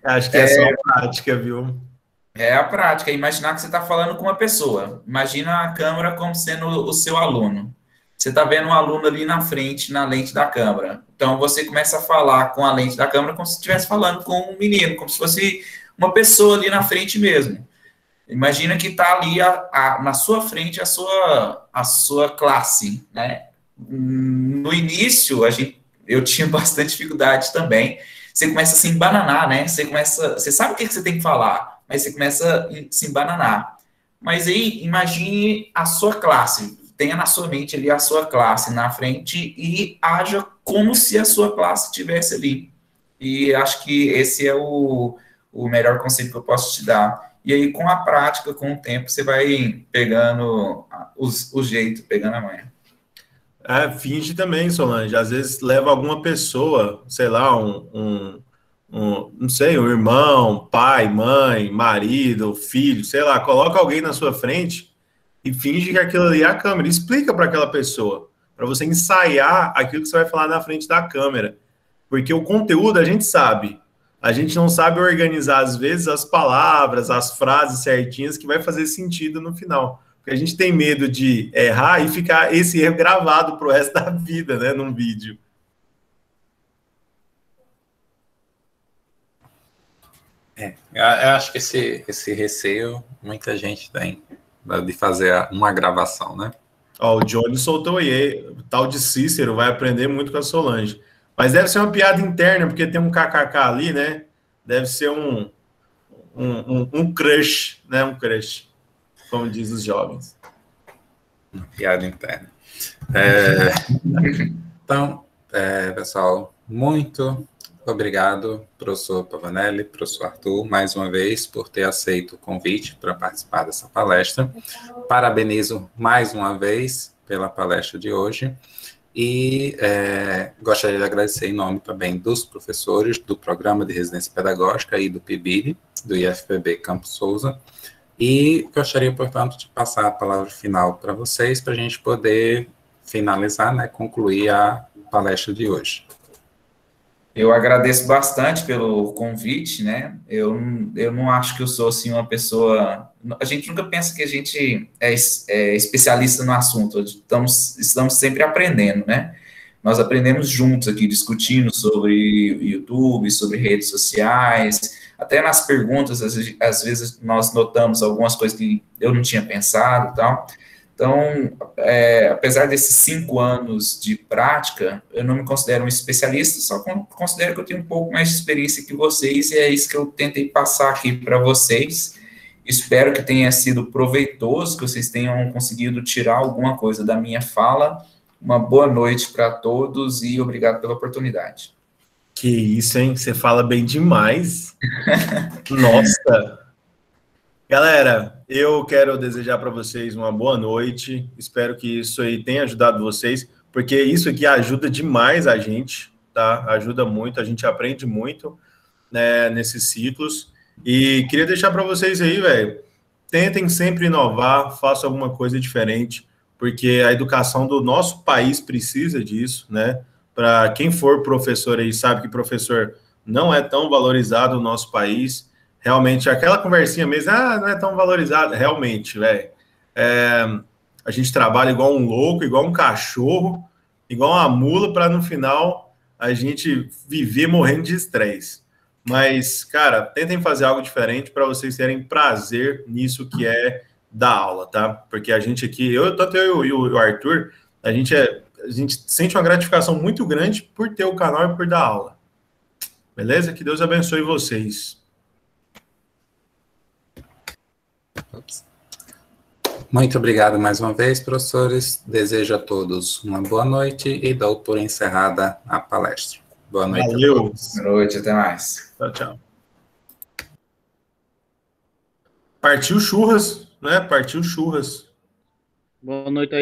acho que é só a prática, viu? É a prática. Imaginar que você está falando com uma pessoa. Imagina a câmera como sendo o seu aluno. Você está vendo um aluno ali na frente, na lente da câmera. Então, você começa a falar com a lente da câmera como se estivesse falando com um menino, como se fosse uma pessoa ali na frente mesmo. Imagina que está ali na sua frente a sua classe, né? No início, eu tinha bastante dificuldade também. Você começa a se embananar, né? Você sabe o que você tem que falar, mas você começa a se embananar. Mas aí, imagine a sua classe. Tenha na sua mente ali a sua classe na frente e haja como se a sua classe estivesse ali. E acho que esse é o melhor conselho que eu posso te dar. E aí, com a prática, com o tempo, você vai pegando o jeito, pegando a manha. Finge também, Solange. Às vezes leva alguma pessoa, sei lá, não sei, um irmão, pai, mãe, marido, filho, sei lá, coloca alguém na sua frente e finge que aquilo ali é a câmera. Explica para aquela pessoa, para você ensaiar aquilo que você vai falar na frente da câmera. Porque o conteúdo a gente sabe. A gente não sabe organizar, às vezes, as palavras, as frases certinhas que vai fazer sentido no final. Porque a gente tem medo de errar e ficar esse erro gravado para o resto da vida, né, num vídeo. Eu acho que esse receio muita gente tem de fazer uma gravação, né? Ó, o Johnny soltou aí, o tal de Cícero vai aprender muito com a Solange. Mas deve ser uma piada interna, porque tem um kkk ali, né? Deve ser um crush, né? Um crush, como diz os jovens. Uma piada interna. Então, pessoal, muito obrigado, professor Pavanelli, professor Arthur, mais uma vez, por ter aceito o convite para participar dessa palestra. Parabenizo mais uma vez pela palestra de hoje. E gostaria de agradecer em nome também dos professores do Programa de Residência Pedagógica e do PIBID, do IFPB Campos Souza, e gostaria, portanto, de passar a palavra final para vocês, para a gente poder finalizar, né, concluir a palestra de hoje. Eu agradeço bastante pelo convite, né? Eu não acho que eu sou, assim, uma pessoa... A gente nunca pensa que a gente é especialista no assunto. Estamos sempre aprendendo, né? Nós aprendemos juntos aqui, discutindo sobre YouTube, sobre redes sociais, até nas perguntas, às vezes nós notamos algumas coisas que eu não tinha pensado e tal. Então, apesar desses 5 anos de prática, eu não me considero um especialista, só considero que eu tenho um pouco mais de experiência que vocês, e é isso que eu tentei passar aqui para vocês. Espero que tenha sido proveitoso, que vocês tenham conseguido tirar alguma coisa da minha fala. Uma boa noite para todos e obrigado pela oportunidade. Que isso, hein? Você fala bem demais. Nossa! Galera, eu quero desejar para vocês uma boa noite. Espero que isso aí tenha ajudado vocês, porque isso aqui ajuda demais a gente, tá? Ajuda muito, a gente aprende muito, né, nesses ciclos. E queria deixar para vocês aí, velho, tentem sempre inovar, façam alguma coisa diferente, porque a educação do nosso país precisa disso, né? Para quem for professor aí, sabe que professor não é tão valorizado no nosso país. Realmente, aquela conversinha mesmo, não é tão valorizado. Realmente, velho. a gente trabalha igual um louco, igual um cachorro, igual uma mula, para no final a gente viver morrendo de estresse. Mas, cara, tentem fazer algo diferente para vocês terem prazer nisso que é dar aula, tá? Porque a gente aqui, tanto eu e o Arthur, a gente sente uma gratificação muito grande por ter o canal e por dar aula. Beleza? Que Deus abençoe vocês. Muito obrigado mais uma vez, professores. Desejo a todos uma boa noite e dou por encerrada a palestra. Boa noite. Valeu. A todos. Boa noite, até mais. Tchau, tchau. Partiu churras, né? Partiu churras. Boa noite aí.